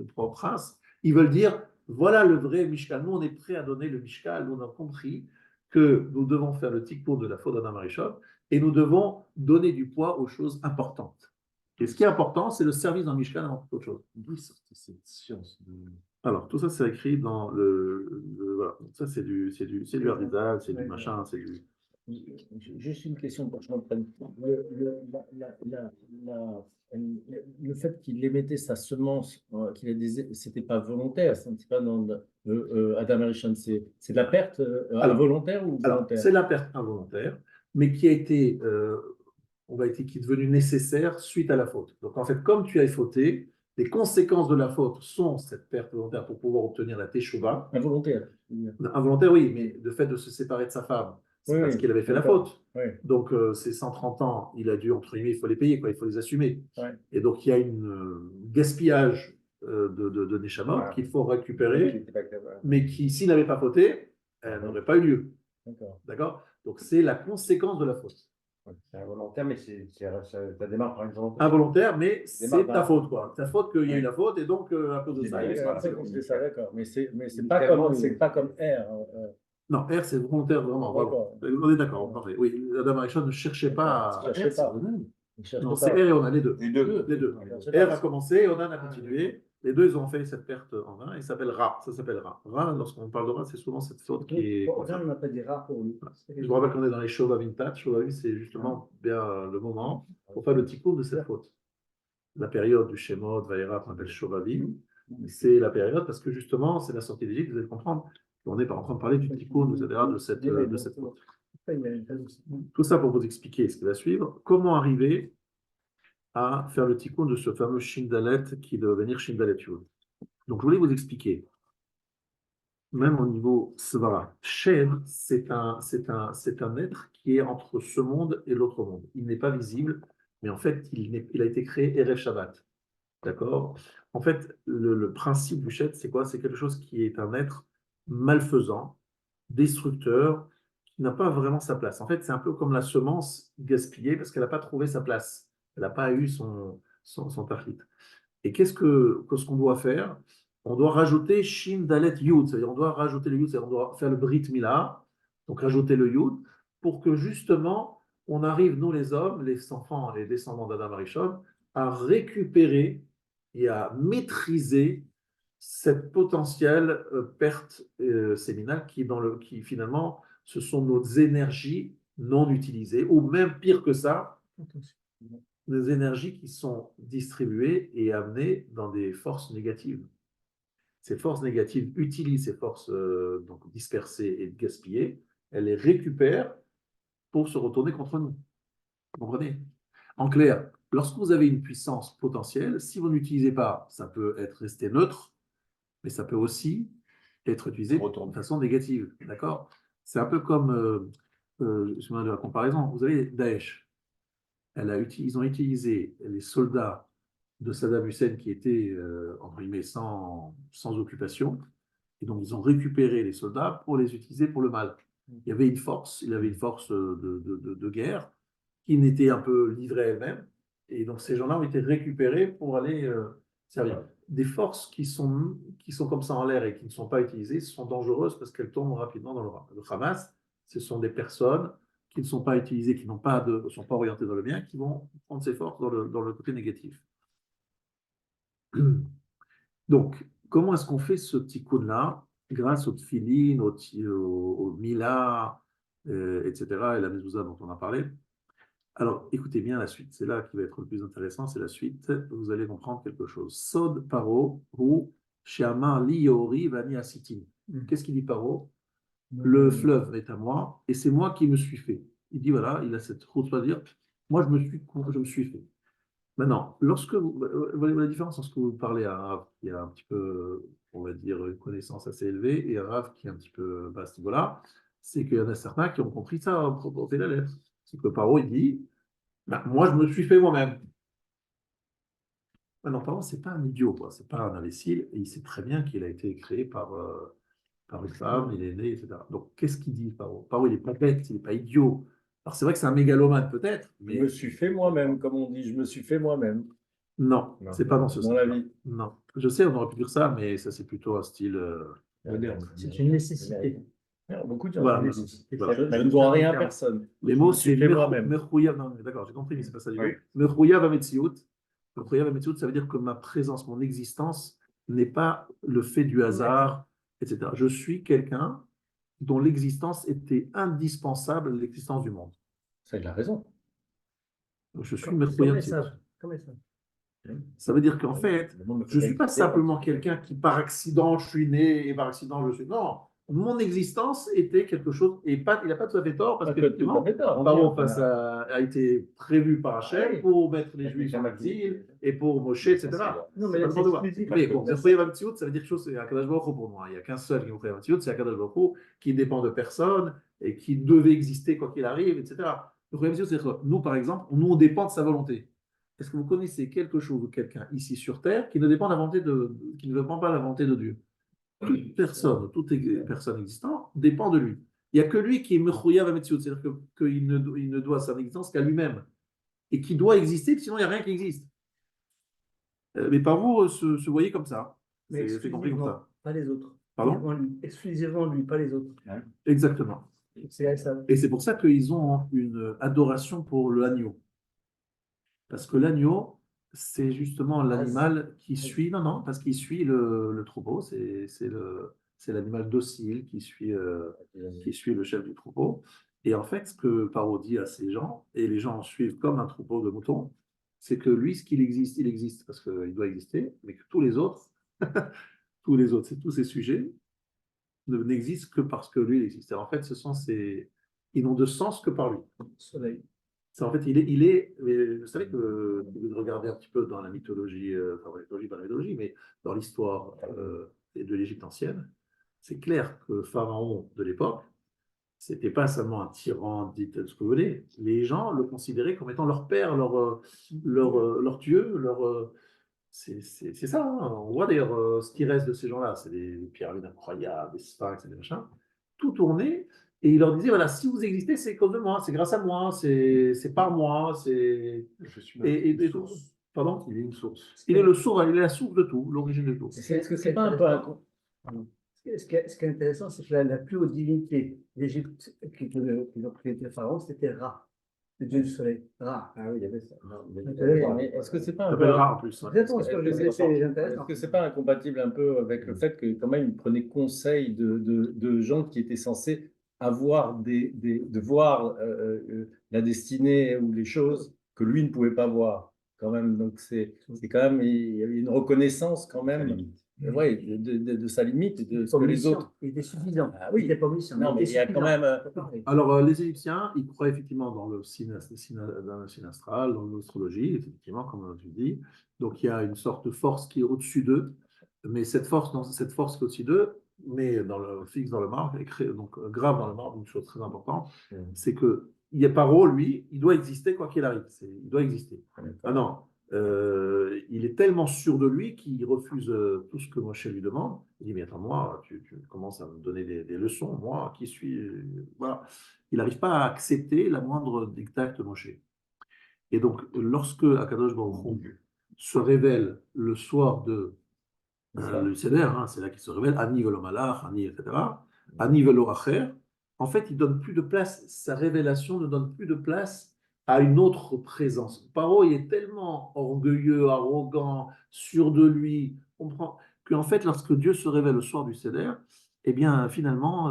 trois princes, ils veulent dire, voilà le vrai Mishkan. Nous, on est prêt à donner le Mishkan. Nous, on a compris que nous devons faire le tikkun de la faute d'Adam Arishon et nous devons donner du poids aux choses importantes. Et ce qui est important, c'est le service dans le Mishkan avant toute autre chose. D'où sortait cette science de... Alors, tout ça, c'est écrit dans voilà. Donc, ça, c'est du Harizal, c'est du machin, c'est du... Juste une question pour que je comprenne. Le fait qu'il émettait sa semence, c'était pas volontaire, c'était pas dans Adam Arishon, c'est de la perte involontaire ou volontaire? C'est la perte involontaire, mais qui a été, qui est devenue nécessaire suite à la faute. Donc en fait, comme tu as fauté, les conséquences de la faute sont cette perte volontaire pour pouvoir obtenir la teshuva. Involontaire. Involontaire, oui, mais le fait de se séparer de sa femme, c'est parce qu'il avait fait la faute. Oui. Donc, ces 130 ans, il a dû, entre guillemets, il faut les payer, quoi, il faut les assumer. Ouais. Et donc, il y a un gaspillage de Neshamot qu'il faut récupérer, mais qui, s'il n'avait pas fauté, elle n'aurait pas eu lieu. D'accord? Donc, c'est la conséquence de la faute. C'est involontaire, mais ça démarre par une volonté. Involontaire, mais c'est ta faute, quoi. Ta faute qu'il y a eu la faute, et donc, à cause de ça. D'accord, mais c'est pas comme R. Non, R, c'est volontaire, vraiment. On est d'accord, parfait. Oui, Adam Arishon ne cherchait pas à. Non, c'est R et Onan, les deux. Les deux. R a commencé, Onan a continué. Les deux, ils ont fait cette perte en vain. Il s'appelle Ra. Ça s'appelle Ra. Ra, lorsqu'on parle de Ra, c'est souvent cette faute qui est. On n'a pas dit Ra pour lui. Je vous rappelle qu'on est dans les Shovavim Tat. Shovavim, c'est justement bien le moment pour faire le tikkun de cette faute. La période du Shemot, Vaïra, qu'on appelle Shovavim, c'est la période parce que justement, c'est la sortie d'Égypte, vous allez comprendre. On n'est pas en train de parler du tikkun, de cette faute. Tout ça pour vous expliquer ce qui va suivre. Comment arriver à faire le tikkun de ce fameux Shindalet qui doit devenir Shindalet Yud. Donc, je voulais vous expliquer, même au niveau Svara, Shem, c'est un être qui est entre ce monde et l'autre monde. Il n'est pas visible, mais en fait, il a été créé Erev Shabbat. D'accord? En fait, le principe du Shed, c'est quoi? C'est quelque chose qui est un être malfaisant, destructeur, qui n'a pas vraiment sa place. En fait, c'est un peu comme la semence gaspillée parce qu'elle n'a pas trouvé sa place. Elle n'a pas eu son tachlit. Et qu'est-ce qu'on doit faire? On doit rajouter Shin Dalet Yud, c'est-à-dire on doit rajouter le Yud, c'est-à-dire on doit faire le Brit Mila, donc rajouter le Yud, pour que justement on arrive, nous les hommes, les enfants, les descendants d'Adam Arishon, à récupérer et à maîtriser cette potentielle perte séminale qui finalement, ce sont nos énergies non utilisées, ou même pire que ça, des énergies qui sont distribuées et amenées dans des forces négatives. Ces forces négatives utilisent ces forces donc dispersées et gaspillées, elles les récupèrent pour se retourner contre nous. Vous comprenez? En clair, lorsque vous avez une puissance potentielle, si vous n'utilisez pas, ça peut être resté neutre, mais ça peut aussi être utilisé de façon négative. D'accord? C'est un peu comme, je me de la comparaison, vous avez Daesh. Ils ont utilisé les soldats de Saddam Hussein qui étaient, entre guillemets, sans occupation. Et donc, ils ont récupéré les soldats pour les utiliser pour le mal. Il avait une force de guerre qui n'était un peu livrée à elle-même. Et donc, ces gens-là ont été récupérés pour aller servir. Des forces qui sont comme ça en l'air et qui ne sont pas utilisées sont dangereuses parce qu'elles tombent rapidement dans le Hamas. Ce sont des personnes qui ne sont pas utilisées, qui ne sont pas orientées dans le bien, qui vont prendre ces forces dans le côté négatif. Donc, comment est-ce qu'on fait ce tikkun-là grâce au tfilin, au mila, etc., et la mezouza dont on a parlé? Alors, écoutez bien la suite. C'est là qui va être le plus intéressant, c'est la suite. Vous allez comprendre quelque chose. Sod paro ou sheamar li yori vani asitin. Qu'est-ce qu'il dit Paro? Le fleuve est à moi et c'est moi qui me suis fait. Il dit voilà, il a cette route à dire moi je me suis fait. Maintenant, lorsque vous voyez la différence lorsque vous parlez à un Rav qui a un petit peu, on va dire, une connaissance assez élevée et un Rav qui est un petit peu bas à ce niveau-là, c'est qu'il y en a certains qui ont compris ça à propos de la lettre. C'est que Paro il dit ben, moi je me suis fait moi-même. Maintenant, Paro, c'est pas un idiot, quoi. C'est pas un imbécile et il sait très bien qu'il a été créé par une femme, il est né, etc. Donc, qu'est-ce qu'il dit, Paro? Paro, il n'est pas bête, il n'est pas idiot. Alors, c'est vrai que c'est un mégalomane, peut-être, Je mais me suis fait moi-même, comme on dit, je me suis fait moi-même. non, Non. c'est pas dans ce Dans sens. la vie. Non. Je sais, on aurait pu dire ça, mais ça, c'est plutôt un style moderne. C'est une nécessité. Beaucoup de gens Voilà. ont des nécessités. Voilà. Je ne dois rien à personne. Les Je mots, me suis c'est fait moi-même. Mechouyav. Non, mais d'accord, j'ai compris, mais c'est pas ça du tout. Oui. Mechouyav ametsiout. Mechouyav ametsiout, ça veut dire que ma présence, mon existence n'est pas le fait du hasard, etc. Je suis quelqu'un dont l'existence était indispensable à l'existence du monde. Ça, il a raison. Donc, je suis Comment Mechouyav ils savent? ametsiout. Comment ils savent? Ça veut dire qu'en fait, Le monde me je ne fait suis pas exister. simplement quelqu'un qui, par accident, je suis né et par accident, je suis. Non, mon existence était quelque chose, et pas, il n'a pas tout à fait tort, parce Pas que tout à qu'effectivement, fait tort. Paro a été prévu par Hachem pour mettre les Juifs en exil et pour Moshe, etc. Non, mais C'est là, pas c'est le droit. exclusif. Mais bon, Mechouyav Hamtziut, ça veut dire quelque chose, c'est Akadosh Baruch Hu pour moi. Il n'y a qu'un seul qui est Mechouyav Hamtziut, c'est Akadosh Baruch Hu, qui dépend de personne et qui devait exister quoi qu'il arrive, etc. Mechouyav Hamtziut, c'est quoi? Nous, par exemple, nous, on dépend de sa volonté. Est-ce que vous connaissez quelque chose ou quelqu'un ici sur Terre qui ne dépend, qui ne dépend pas de la volonté de Dieu? Toute personne existante dépend de lui. Il n'y a que lui qui est Mechouyav Hamtziut, c'est-à-dire qu'il ne doit sa existence qu'à lui-même et qui doit exister, sinon il n'y a rien qui existe. Mais par vous, se voyez comme ça. Mais C'est compris comme ça. pas les autres. Pardon? Exclusivement lui, pas les autres. Exactement. C'est ça. Et c'est pour ça qu'ils ont une adoration pour l'agneau. Parce que l'agneau, c'est justement l'animal qui suit, non, parce qu'il suit le troupeau, c'est l'animal docile qui suit le chef du troupeau. Et en fait, ce que Paro dit à ces gens, et les gens suivent comme un troupeau de moutons, c'est que lui, ce qu'il existe, il existe parce qu'il doit exister, mais que tous les autres, c'est tous ces sujets, n'existent que parce que lui, il existe. Et en fait, ils n'ont de sens que par lui. Soleil. En fait, mais vous savez que vous regardez un petit peu dans la mythologie, enfin, pas la mythologie, mais dans l'histoire de l'Égypte ancienne, c'est clair que le pharaon de l'époque, c'était pas seulement un tyran, dites ce que vous voulez. Les gens le considéraient comme étant leur père, leur Dieu, c'est ça. Hein. On voit d'ailleurs ce qui reste de ces gens-là. C'est des pyramides incroyables, des sphinx, des machins. Tout tourné. Et il leur disait, voilà, si vous existez, c'est à cause de moi, c'est grâce à moi, c'est par moi, c'est... Je suis Et tout. Pardon? Il est une source. Il est le source, il est la source de tout, l'origine de tout. Est-ce que c'est pas un peu Ce qui est intéressant, c'est que la plus haute divinité d'Égypte qu'ils ont pris le pharaon, c'était Ra, le dieu du soleil. Ra. Ah oui, il y avait ça. Non, il y avait- Soleil. mais est-ce que c'est pas Ça un peu s'appellera en plus. Ouais. Exactement, ce que je disais, c'est Est-ce intéressant. que c'est pas incompatible un peu avec le fait que quand même il prenait conseil de gens qui étaient censés avoir de voir la destinée ou les choses que lui ne pouvait pas voir quand même. Donc c'est quand même il y avait une reconnaissance quand Ça même limite. ouais, de sa limite et de ce que les Omniscient. autres. Il était suffisant. Ah oui. Il n'était pas omniscient. Non, mais il y a quand même Alors, les Égyptiens, ils croient effectivement dans le signe astral, dans l'astrologie, effectivement, comme tu dis. Donc, il y a une sorte de force qui est au-dessus d'eux, mais cette force qui est au-dessus d'eux, mais fixe dans le marbre, donc grave dans le marbre, une chose très importante, c'est que il y a Paro, lui, il doit exister quoi qu'il arrive. Il doit exister. Ah non, il est tellement sûr de lui qu'il refuse tout ce que Moshe lui demande. Il dit, mais attends, moi, tu commences à me donner des leçons, moi, qui suis... Voilà. Il n'arrive pas à accepter la moindre dictat de Moshe. Et donc, lorsque Akadosh Baruch Hu se révèle le soir de le Seder, hein, c'est là qu'il se révèle, Ani velo malach, Ani, etc., Ani velo racher, en fait, il donne plus de place, sa révélation ne donne plus de place à une autre présence. Paro, il est tellement orgueilleux, arrogant, sûr de lui, comprend qu'en fait, lorsque Dieu se révèle le soir du Seder, eh bien, finalement,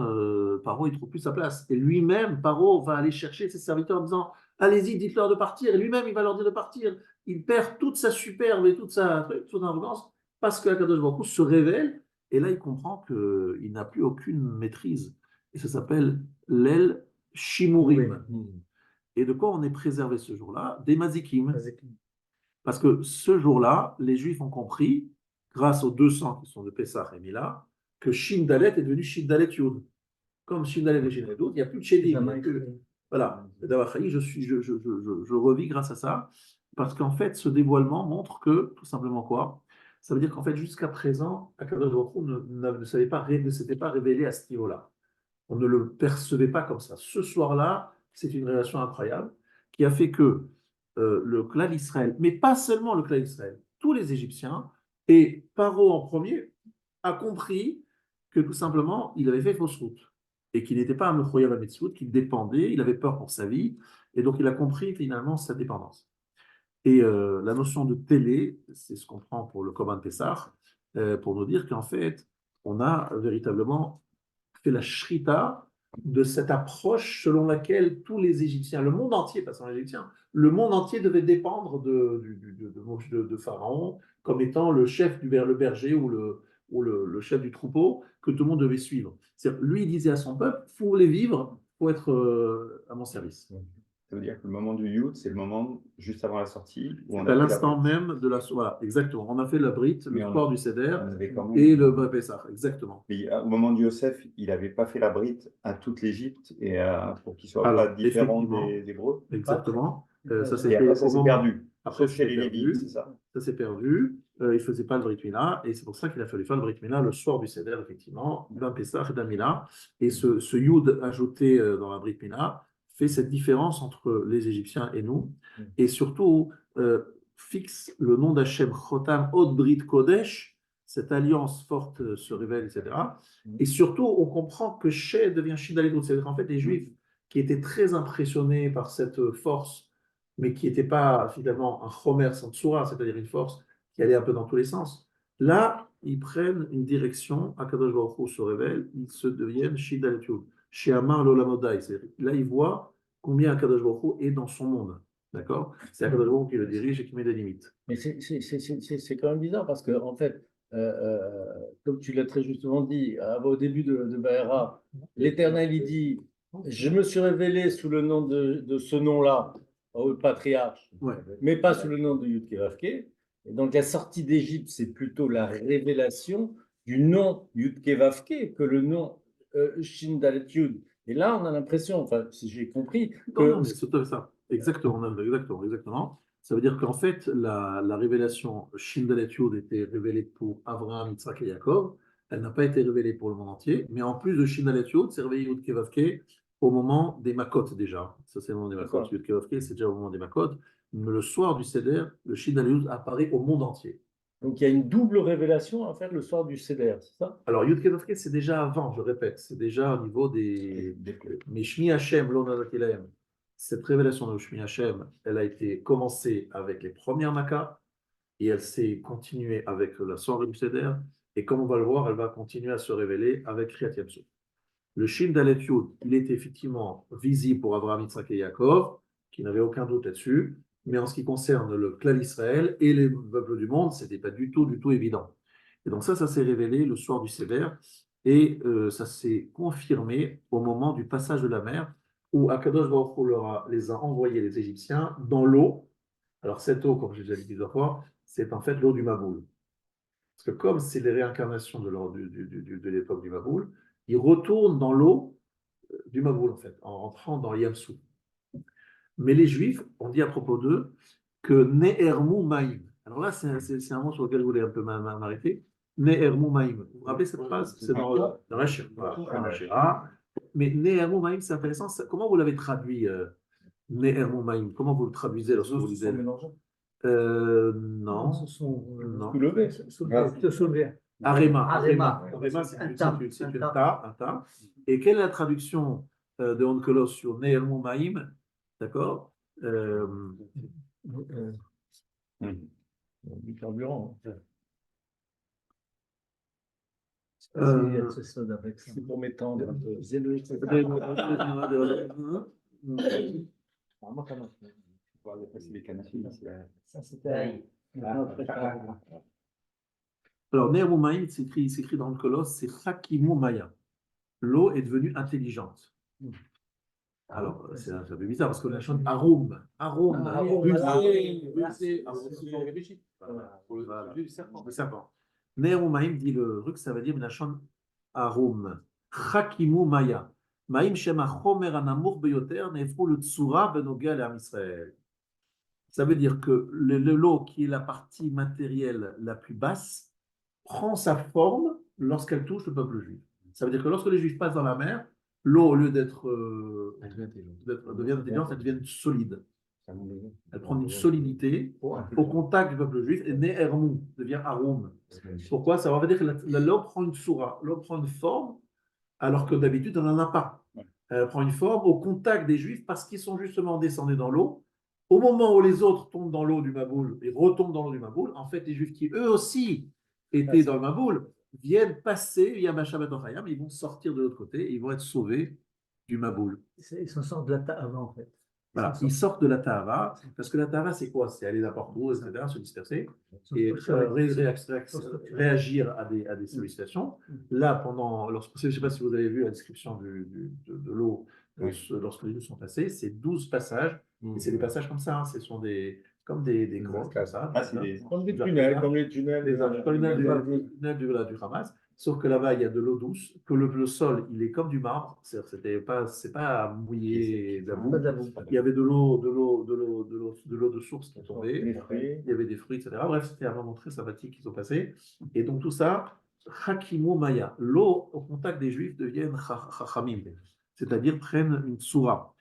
Paro, il ne trouve plus sa place. Et lui-même, Paro, va aller chercher ses serviteurs en disant, allez-y, dites-leur de partir. Et lui-même, il va leur dire de partir. Il perd toute sa superbe et toute sa arrogance parce que Akadosh Baruch Hu se révèle. Et là, il comprend qu'il n'a plus aucune maîtrise. Et ça s'appelle l'El Shimurim. Et de quoi on est préservé ce jour-là? Des Mazikim. Parce que ce jour-là, les Juifs ont compris, grâce aux 200 qui sont de Pessah et Mila, que Shin Dalet est devenu Shin Dalet Yud. Comme Shin Dalet et Shin Dalet Yud, il n'y a plus de Shedim. Voilà, je revis grâce à ça, parce qu'en fait, ce dévoilement montre que, tout simplement quoi? Ça veut dire qu'en fait, jusqu'à présent, Akadosh Baruch Hu ne s'était pas révélé à ce niveau-là. On ne le percevait pas comme ça. Ce soir-là, c'est une relation incroyable qui a fait que le clan d'Israël, mais pas seulement le clan d'Israël, tous les Égyptiens, et Paro en premier, a compris que tout simplement, il avait fait fausse route et qu'il n'était pas un Mechoyav HaMetzvot, qu'il dépendait, il avait peur pour sa vie, et donc il a compris finalement sa dépendance. Et la notion de télé, c'est ce qu'on prend pour le Korban Pessah, pour nous dire qu'en fait, on a véritablement fait la shrita de cette approche selon laquelle tous les Égyptiens, le monde entier, pas seulement les Égyptiens, le monde entier devait dépendre de Pharaon comme étant le chef le berger ou le chef du troupeau que tout le monde devait suivre. Lui, il disait à son peuple, vous voulez vivre, il faut être à mon service. Ça veut dire que le moment du Yud, c'est le moment juste avant la sortie où on À a fait l'instant la même de la... Voilà, exactement. On a fait la Brit, le Mais on- soir du Seder, on avait quand même- et le Pessah, exactement. Mais au moment du Yosef, il n'avait pas fait la brite à toute l'Égypte et pour qu'il soit Alors, pas différent effectivement. des Hébreux. Exactement. Ça Et s'est après, fait ça au s'est moment- perdu. Après, Sauf chez ça les s'est Lévites, perdu. c'est ça. Ça s'est perdu. Il ne faisait pas le Brit Mila, et c'est pour ça qu'il a fallu faire le Brit Mila le soir du Seder, effectivement, d'un Pessah et d'un Mila. Et ce Yud ajouté dans la Brit Mila fait cette différence entre les Égyptiens et nous, et surtout fixe le nom d'Hachem Chotam Od Brit Kodesh, cette alliance forte se révèle, etc. Et surtout, on comprend que Shé devient Shidaledut, c'est-à-dire en fait les Juifs qui étaient très impressionnés par cette force, mais qui n'était pas finalement un chomer sans tsura, c'est-à-dire une force qui allait un peu dans tous les sens. Là, ils prennent une direction, Akadosh Baruch Hu se révèle, ils se deviennent Shidaletut. Chez Amar Lolamodai, là, ils voient combien Akadosh Baruch Hu est dans son monde. D'accord? C'est Akadosh Baruch Hu qui le dirige et qui met des limites. Mais c'est quand même bizarre parce que, en fait, comme tu l'as très justement dit, au début de Baera, l'Éternel, il dit, je me suis révélé sous le nom de ce nom-là au patriarche, Ouais. mais pas sous le nom de Yud-Kevavke. Et donc, la sortie d'Égypte, c'est plutôt la révélation du nom Yud-Kevavke que le nom Shin Dalet Yud. Et là, on a l'impression, enfin, si j'ai compris, Non, non, que mais c'est tout à fait ça. Exactement, exactement, exactement. Ça veut dire qu'en fait, la révélation Shin Dalet Yud était révélée pour Abraham, Yitzhak et Yaakov. Elle n'a pas été révélée pour le monde entier. Mais en plus de Shin Dalet Yud, c'est révélé Yud Kevavke au moment des Makot déjà. Ça, c'est le moment des Makot. D'accord. Yud Kevavke, c'est déjà au moment des Makot. Mais le soir du Seder, le Shin Dalet Yud apparaît au monde entier. donc il y a une double révélation à faire le soir du Seder, c'est ça? Alors, Yud Kevavke, c'est déjà avant, je répète. C'est déjà au niveau des. Mais Shmi Hashem, lo nazati lahem. Cette révélation de Shmi Hashem, elle a été commencée avec les premières Maccas et elle s'est continuée avec la soirée du Seder. Et comme on va le voir, elle va continuer à se révéler avec Kriyat Yamsuf. Le Shin Dalet Yud, il était effectivement visible pour Abraham, Yitzhak et Yaakov, qui n'avait aucun doute là-dessus. Mais en ce qui concerne le clan d'Israël et les peuples du monde, ce n'était pas du tout évident. Et donc ça s'est révélé le soir du Seder. Et ça s'est confirmé au moment du passage de la mer, où Akadosh Baruch Hu les a envoyés, les Égyptiens, dans l'eau. Alors cette eau, comme j'ai déjà dit plusieurs fois, c'est en fait l'eau du Maboul. Parce que comme c'est les réincarnations de l'époque du Maboul, ils retournent dans l'eau du Maboul, en fait, en rentrant dans Yamsou. Mais les Juifs, on dit à propos d'eux que Ne'ermu Maïm. Alors là, c'est un mot sur lequel je voulais un peu m'arrêter. Ne'ermu Maïm. Vous vous rappelez cette phrase? C'est dans la Shira. Dans la Shira. Mais Ne'ermu Maïm, c'est intéressant. Comment vous l'avez traduit, Ne'ermu Maïm? Comment vous le traduisez lorsque vous lisez? Non. Ce sont Non. Soulevé. soulever. Arema. Arema. Arema, c'est Un une tas. un tas. Et quelle est la traduction de Onkelos sur Ne'ermu Maïm? D'accord? Du carburant. C'est pour m'étendre un peu. Ça, c'était Alors, Ne'ermu Maïm, c'est écrit dans le Colosse, c'est Chakimu Maya. L'eau est devenue intelligente. Alors, c'est un peu bizarre parce que la chanson Arum, rusé, le serpent. Ne'ermu Maïm dit le truc, ça veut dire la chanson Arum. Chakimu Maya. Maïm Shema Chomer Anamur Beyoter Nefru le Tsura Benogel Am Israël. Ça veut dire que l'eau, qui est la partie matérielle la plus basse, prend sa forme lorsqu'elle touche le peuple juif. Ça veut dire que lorsque les juifs passent dans la mer, l'eau, au lieu d'être devient intelligente, elle devient solide. Elle prend une solidité au contact du peuple juif et Ne'ermu devient Arum. Pourquoi? Ça veut dire que l'eau prend une soura, l'eau prend une forme, alors que d'habitude, elle n'en a pas. Elle prend une forme au contact des juifs parce qu'ils sont justement descendus dans l'eau. Au moment où les autres tombent dans l'eau du Maboul et retombent dans l'eau du Maboul, en fait, les juifs qui eux aussi étaient dans le Maboul viennent passer via Bashabat Ochayam, ils vont sortir de l'autre côté et ils vont être sauvés du Maboul. Ils s'en sortent de la Ta'ava, en fait. Voilà, ils sortent de la Ta'ava, parce que la Ta'ava, c'est quoi? C'est aller n'importe où, etc., se disperser et réagir à des sollicitations. Là, je ne sais pas si vous avez vu la description de l'eau, lorsque les Juifs sont passés, c'est 12 passages, et c'est des passages comme ça, ce sont comme des grottes, comme ça. Comme des tunnels, comme les tunnels du Hamas. Sauf que là-bas, il y a de l'eau douce, que le sol, il est comme du marbre, c'est pas mouillé d'abou. Il y avait de l'eau de source qui tombait, il y avait des fruits, etc. Bref, c'était un moment très sympathique qu'ils ont passé. Et donc tout ça, Chakimu Maya, l'eau au contact des Juifs deviennent Chachamim, c'est-à-dire prennent une soura.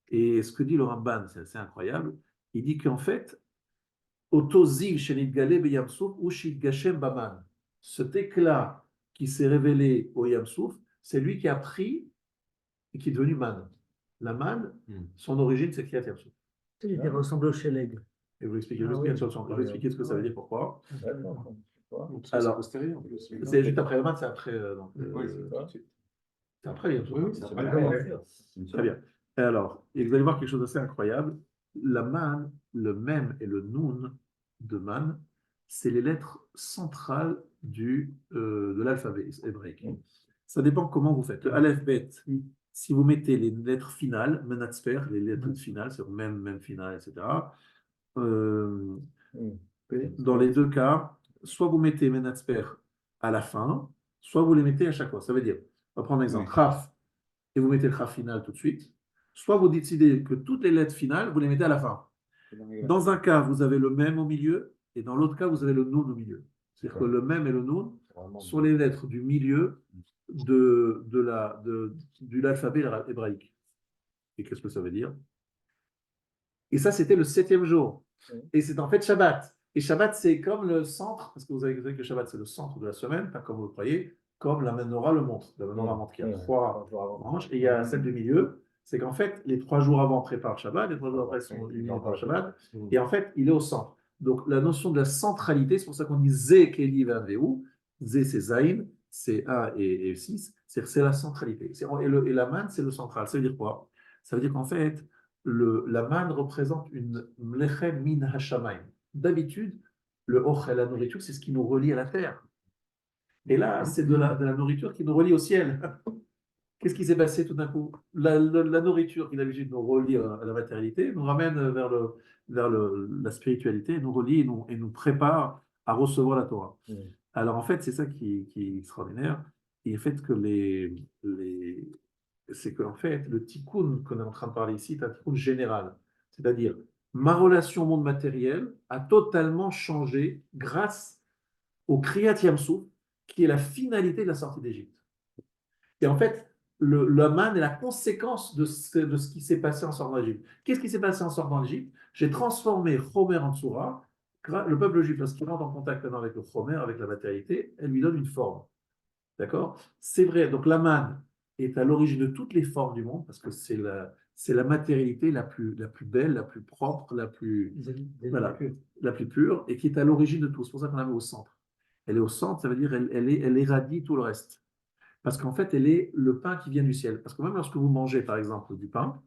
Et ce que dit le Ramban, c'est assez incroyable, il dit qu'en fait, Otoziv Shenit Gale Beyamsouf ou Shit Gashem Baman, cet éclat qui s'est révélé au Yamsouf, c'est lui qui a pris et qui est devenu man. La man, son origine, c'est Kriyat Yamsouf. Il ressemble au Sheleg. Et vous expliquez je vais expliquer ce que ça veut dire, pourquoi. Alors, c'est juste après la man, c'est après. C'est après Yamsouf. Très bien. Et alors, vous allez voir quelque chose d'assez incroyable. La man, le mem et le noun de man, c'est les lettres centrales de l'alphabet hébraïque. Ça dépend comment vous faites. Le aleph bet, si vous mettez les lettres finales, menatzper, les lettres finales, c'est même finale, etc. Dans les deux cas, soit vous mettez menatzper à la fin, soit vous les mettez à chaque fois. Ça veut dire, on va prendre un exemple, Raf et vous mettez le Chaf final tout de suite, soit vous décidez que toutes les lettres finales, vous les mettez à la fin. Dans un cas, vous avez le même au milieu, et dans l'autre cas, vous avez le Nun au milieu. C'est-à-dire que le même et le Nun sont les lettres du milieu de l'alphabet hébraïque. Et qu'est-ce que ça veut dire? Et ça, c'était le 7e jour. Et c'est en fait Shabbat. Et Shabbat, c'est comme le centre, parce que vous savez que Shabbat, c'est le centre de la semaine, pas comme vous le croyez, comme la menorah le montre. La menorah montre qu'il y a 3 branches, et il y a celle du milieu. C'est qu'en fait, les 3 jours avant prépare Shabbat, les 3 jours après sont illuminés par Shabbat, et en fait, il est au centre. Donc, la notion de la centralité, c'est pour ça qu'on dit Zé, Keli, Veu. Zé, c'est Zayn, c'est 1 et 6, c'est la centralité. Et la manne, c'est le central. Ça veut dire quoi? Ça veut dire qu'en fait, la manne représente une mlechem min hashamayim. D'habitude, le ochel, la nourriture, c'est ce qui nous relie à la terre. Et là, c'est de la nourriture qui nous relie au ciel. Qu'est-ce qui s'est passé tout d'un coup? La nourriture qui d'habitude nous relie à la matérialité nous ramène vers la spiritualité, nous relie et nous prépare à recevoir la Torah. Alors en fait, c'est ça qui est extraordinaire. Et le fait que c'est qu'en fait, le tikkun qu'on est en train de parler ici est un tikkun général. C'est-à-dire, ma relation au monde matériel a totalement changé grâce au Kriyat Yamsouf, qui est la finalité de la sortie d'Égypte. Et en fait, la manne est la conséquence de ce qui s'est passé en sortant d'Égypte. Qu'est-ce qui s'est passé en sortant d'Égypte? J'ai transformé Chomer en Tsura. Le peuple juif, lorsqu'il rentre en contact maintenant avec le Chomer, avec la matérialité, elle lui donne une forme. D'accord? C'est vrai, donc la manne est à l'origine de toutes les formes du monde, parce que c'est la matérialité la plus belle, la plus propre, la plus pure, et qui est à l'origine de tout. C'est pour ça qu'on la met au centre. Elle est au centre, ça veut dire elle irradie tout le reste. Parce qu'en fait, elle est le pain qui vient du ciel. Parce que même lorsque vous mangez, par exemple, du pain,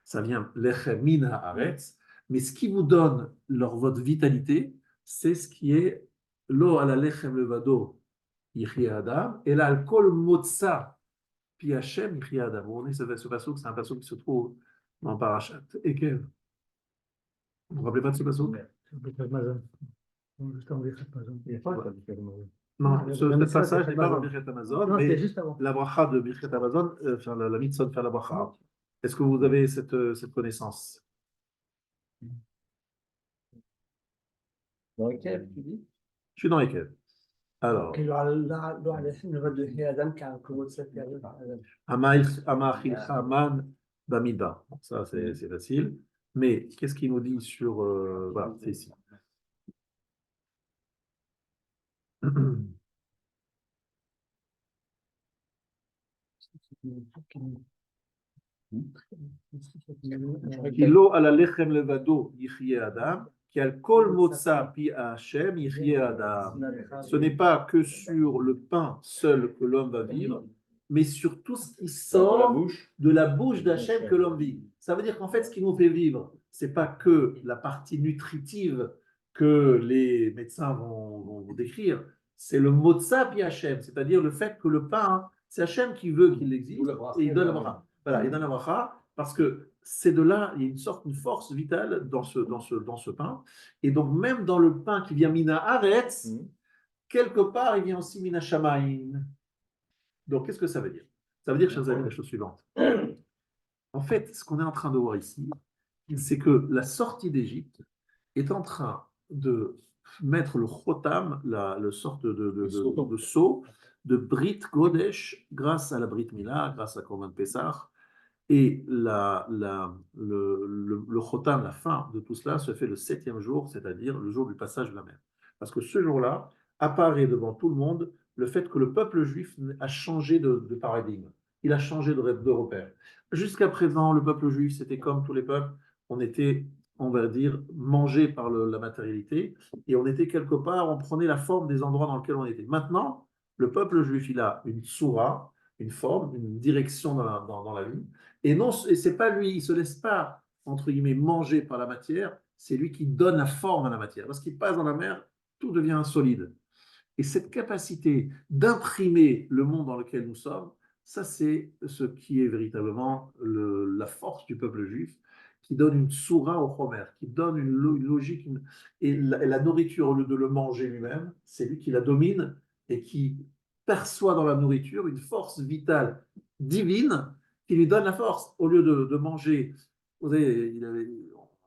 ça vient lechem min haaretz, mais ce qui vous donne votre vitalité, c'est ce qui est lo ala lechem levado yichye adam, et là, al kol motza pi Hashem yichye adam. Vous voyez ce passouk, c'est un passouk qui se trouve dans Parashat Ekev. Vous ne vous rappelez pas de ce passouk? Non, ce passage n'est pas dans Birchet Amazon, mais la bracha de Birchet Amazon, la mitzvah de faire la bracha. Est-ce que vous avez cette connaissance? Dans lequel tu dis? Je suis dans Ekev. Alors, Amachilcha man bamida. Ça, c'est facile. Mais qu'est-ce qu'il nous dit sur. Voilà, c'est ici. Kilo ala lechem levado yichye adam, ki al kol motza pi Hashem yichye adam. Ce n'est pas que sur le pain seul que l'homme va vivre, mais sur tout ce qui sort de la bouche d'Hachem que l'homme vit. Ça veut dire qu'en fait, ce qui nous fait vivre, c'est pas que la partie nutritive que les médecins vont décrire, c'est le motza pi Hashem, c'est-à-dire le fait que le pain, c'est Hachem qui veut qu'il existe, et il donne la bracha. Voilà, il donne la bracha parce que c'est de là, il y a une force vitale dans ce pain. Et donc, même dans le pain qui vient mina haaretz, quelque part, il vient aussi mina shamayim. Donc, qu'est-ce que ça veut dire? Ça veut dire, chers amis, la chose suivante. En fait, ce qu'on est en train de voir ici, c'est que la sortie d'Égypte est en train de mettre le chotam, le sorte de sceau, de Brit Godesh, grâce à la Brit Mila, grâce à Korban Pessah. Et le chotam, la fin de tout cela, se fait le 7e jour, c'est-à-dire le jour du passage de la mer. Parce que ce jour-là apparaît devant tout le monde le fait que le peuple juif a changé de paradigme. Il a changé de repère. Jusqu'à présent, le peuple juif, c'était comme tous les peuples, on était, on va dire, mangé par la matérialité, et on était quelque part, on prenait la forme des endroits dans lesquels on était. Maintenant, le peuple juif, il a une soura, une forme, une direction dans la vie, et c'est pas lui, il ne se laisse pas, entre guillemets, manger par la matière, c'est lui qui donne la forme à la matière. Lorsqu'il passe dans la mer, tout devient solide. Et cette capacité d'imprimer le monde dans lequel nous sommes, ça c'est ce qui est véritablement la force du peuple juif, qui donne une soura au chomer, qui donne une logique, et la nourriture, au lieu de le manger lui-même, c'est lui qui la domine et qui perçoit dans la nourriture une force vitale divine qui lui donne la force. Au lieu de manger, vous savez,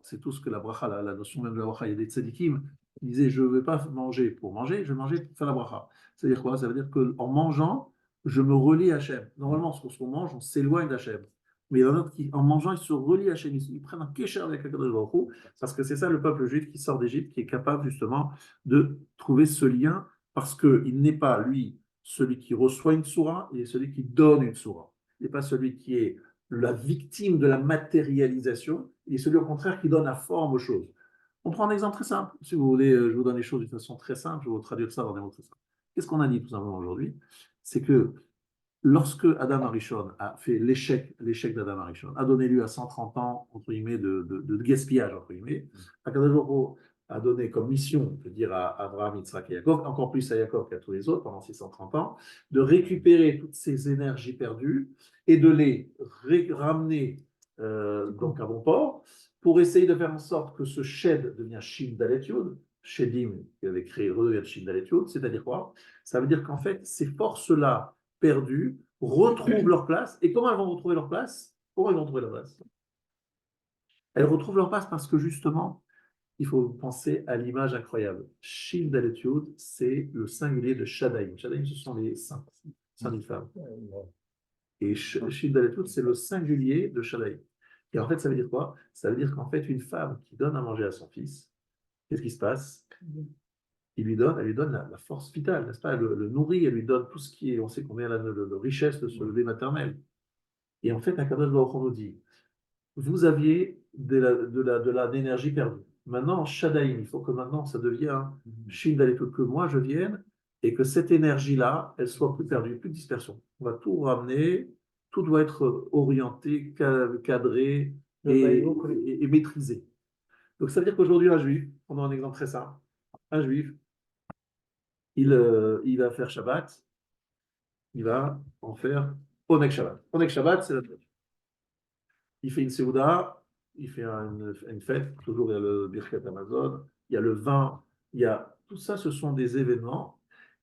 c'est tout ce que la bracha, la notion même de la bracha, il y a des tzadikim qui disaient je ne vais pas manger pour manger, je vais manger pour faire la bracha. Ça veut dire quoi? Ça veut dire qu'en mangeant, je me relie à Hachem. Normalement, lorsqu'on mange, on s'éloigne d'Hachem. Mais il y en a d'autres qui, en mangeant, ils se relient à Hachem. Ils prennent un kécher avec Akadosh Baruch Hu, parce que c'est ça le peuple juif qui sort d'Égypte, qui est capable justement de trouver ce lien, parce qu'il n'est pas, lui, celui qui reçoit une sourate, il est celui qui donne une sourate. Il n'est pas celui qui est la victime de la matérialisation, il est celui au contraire qui donne la forme aux choses. On prend un exemple très simple. Si vous voulez, je vous donne les choses d'une façon très simple, je vais vous traduire ça dans des mots très simples. Qu'est-ce qu'on a dit tout simplement aujourd'hui? C'est que lorsque Adam Arishon a fait l'échec d'Adam Arishon, a donné lieu à 130 ans, entre guillemets, de gaspillage, entre guillemets, Akadosh Baruch Hu a donné comme mission, on peut dire à Abraham, Yitzhak et Yaakov, encore plus à Yaakov qu'à tous les autres pendant 630 ans, de récupérer toutes ces énergies perdues et de les ramener donc à bon port pour essayer de faire en sorte que ce shed devient Shin Dalet Yud, Shedim qui avait créé redevient Shin Dalet Yud, c'est-à-dire quoi? Ça veut dire qu'en fait, ces forces-là perdues retrouvent leur place. Et comment elles vont retrouver leur place? Comment elles vont retrouver leur place? Elles retrouvent leur place parce que justement, il faut penser à l'image incroyable. Shin Dalet Yud, c'est le singulier de Shadaim. Shadaim, ce sont les saints d'une femme. Et Shin Dalet Yud, c'est le singulier de Shadaim. Et en fait, ça veut dire quoi? Ça veut dire qu'en fait, une femme qui donne à manger à son fils, qu'est-ce qui se passe? Elle lui donne la force vitale, n'est-ce pas? Elle le nourrit, elle lui donne tout ce qui est, on sait combien la richesse de ce lait maternel. Et en fait, Akadosh Baruch Hu nous dit, vous aviez de l'énergie perdue. Maintenant, Shadaim, il faut que maintenant ça devienne Shin Dalet Yud, que moi je vienne et que cette énergie-là, elle soit plus perdue, plus de dispersion. On va tout ramener, tout doit être orienté, cadré et maîtrisé. Donc ça veut dire qu'aujourd'hui, un juif, prenons un exemple très simple, un juif, il va faire Shabbat, il va en faire Onek Shabbat. Onek Shabbat, c'est la fête. Il fait une Seuda, il fait une fête, toujours il y a le Birkat Amazon, il y a le vin, il y a tout ça, ce sont des événements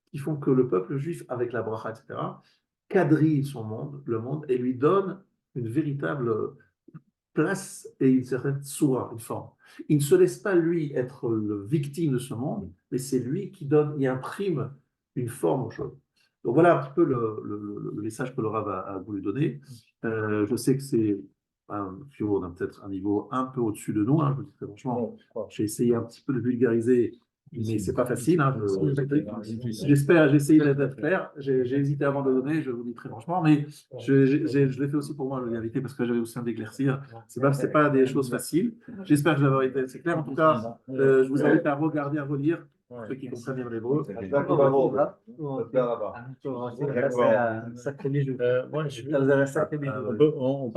qui font que le peuple juif, avec la bracha, etc., quadrille le monde, et lui donne une véritable place et une certaine soura, une forme. Il ne se laisse pas, lui, être le victime de ce monde, mais c'est lui qui donne, il imprime une forme aux choses. Donc voilà un petit peu le message que le Rav a voulu donner. Je sais que c'est on a peut-être un niveau un peu au-dessus de nous, hein, je vous dis très franchement. J'ai essayé un petit peu de vulgariser, mais c'est pas facile. Hein, j'ai essayé d'être clair. J'ai hésité avant de donner, je vous dis très franchement, mais je l'ai fait aussi pour moi, la vérité, parce que j'avais aussi un d'éclaircir. C'est pas des choses faciles. J'espère que j'avais été assez clair. En tout cas, je vous invite à regarder, à relire, ceux qui comprennent bien l'hébreu. C'est un sacré bijou. On parle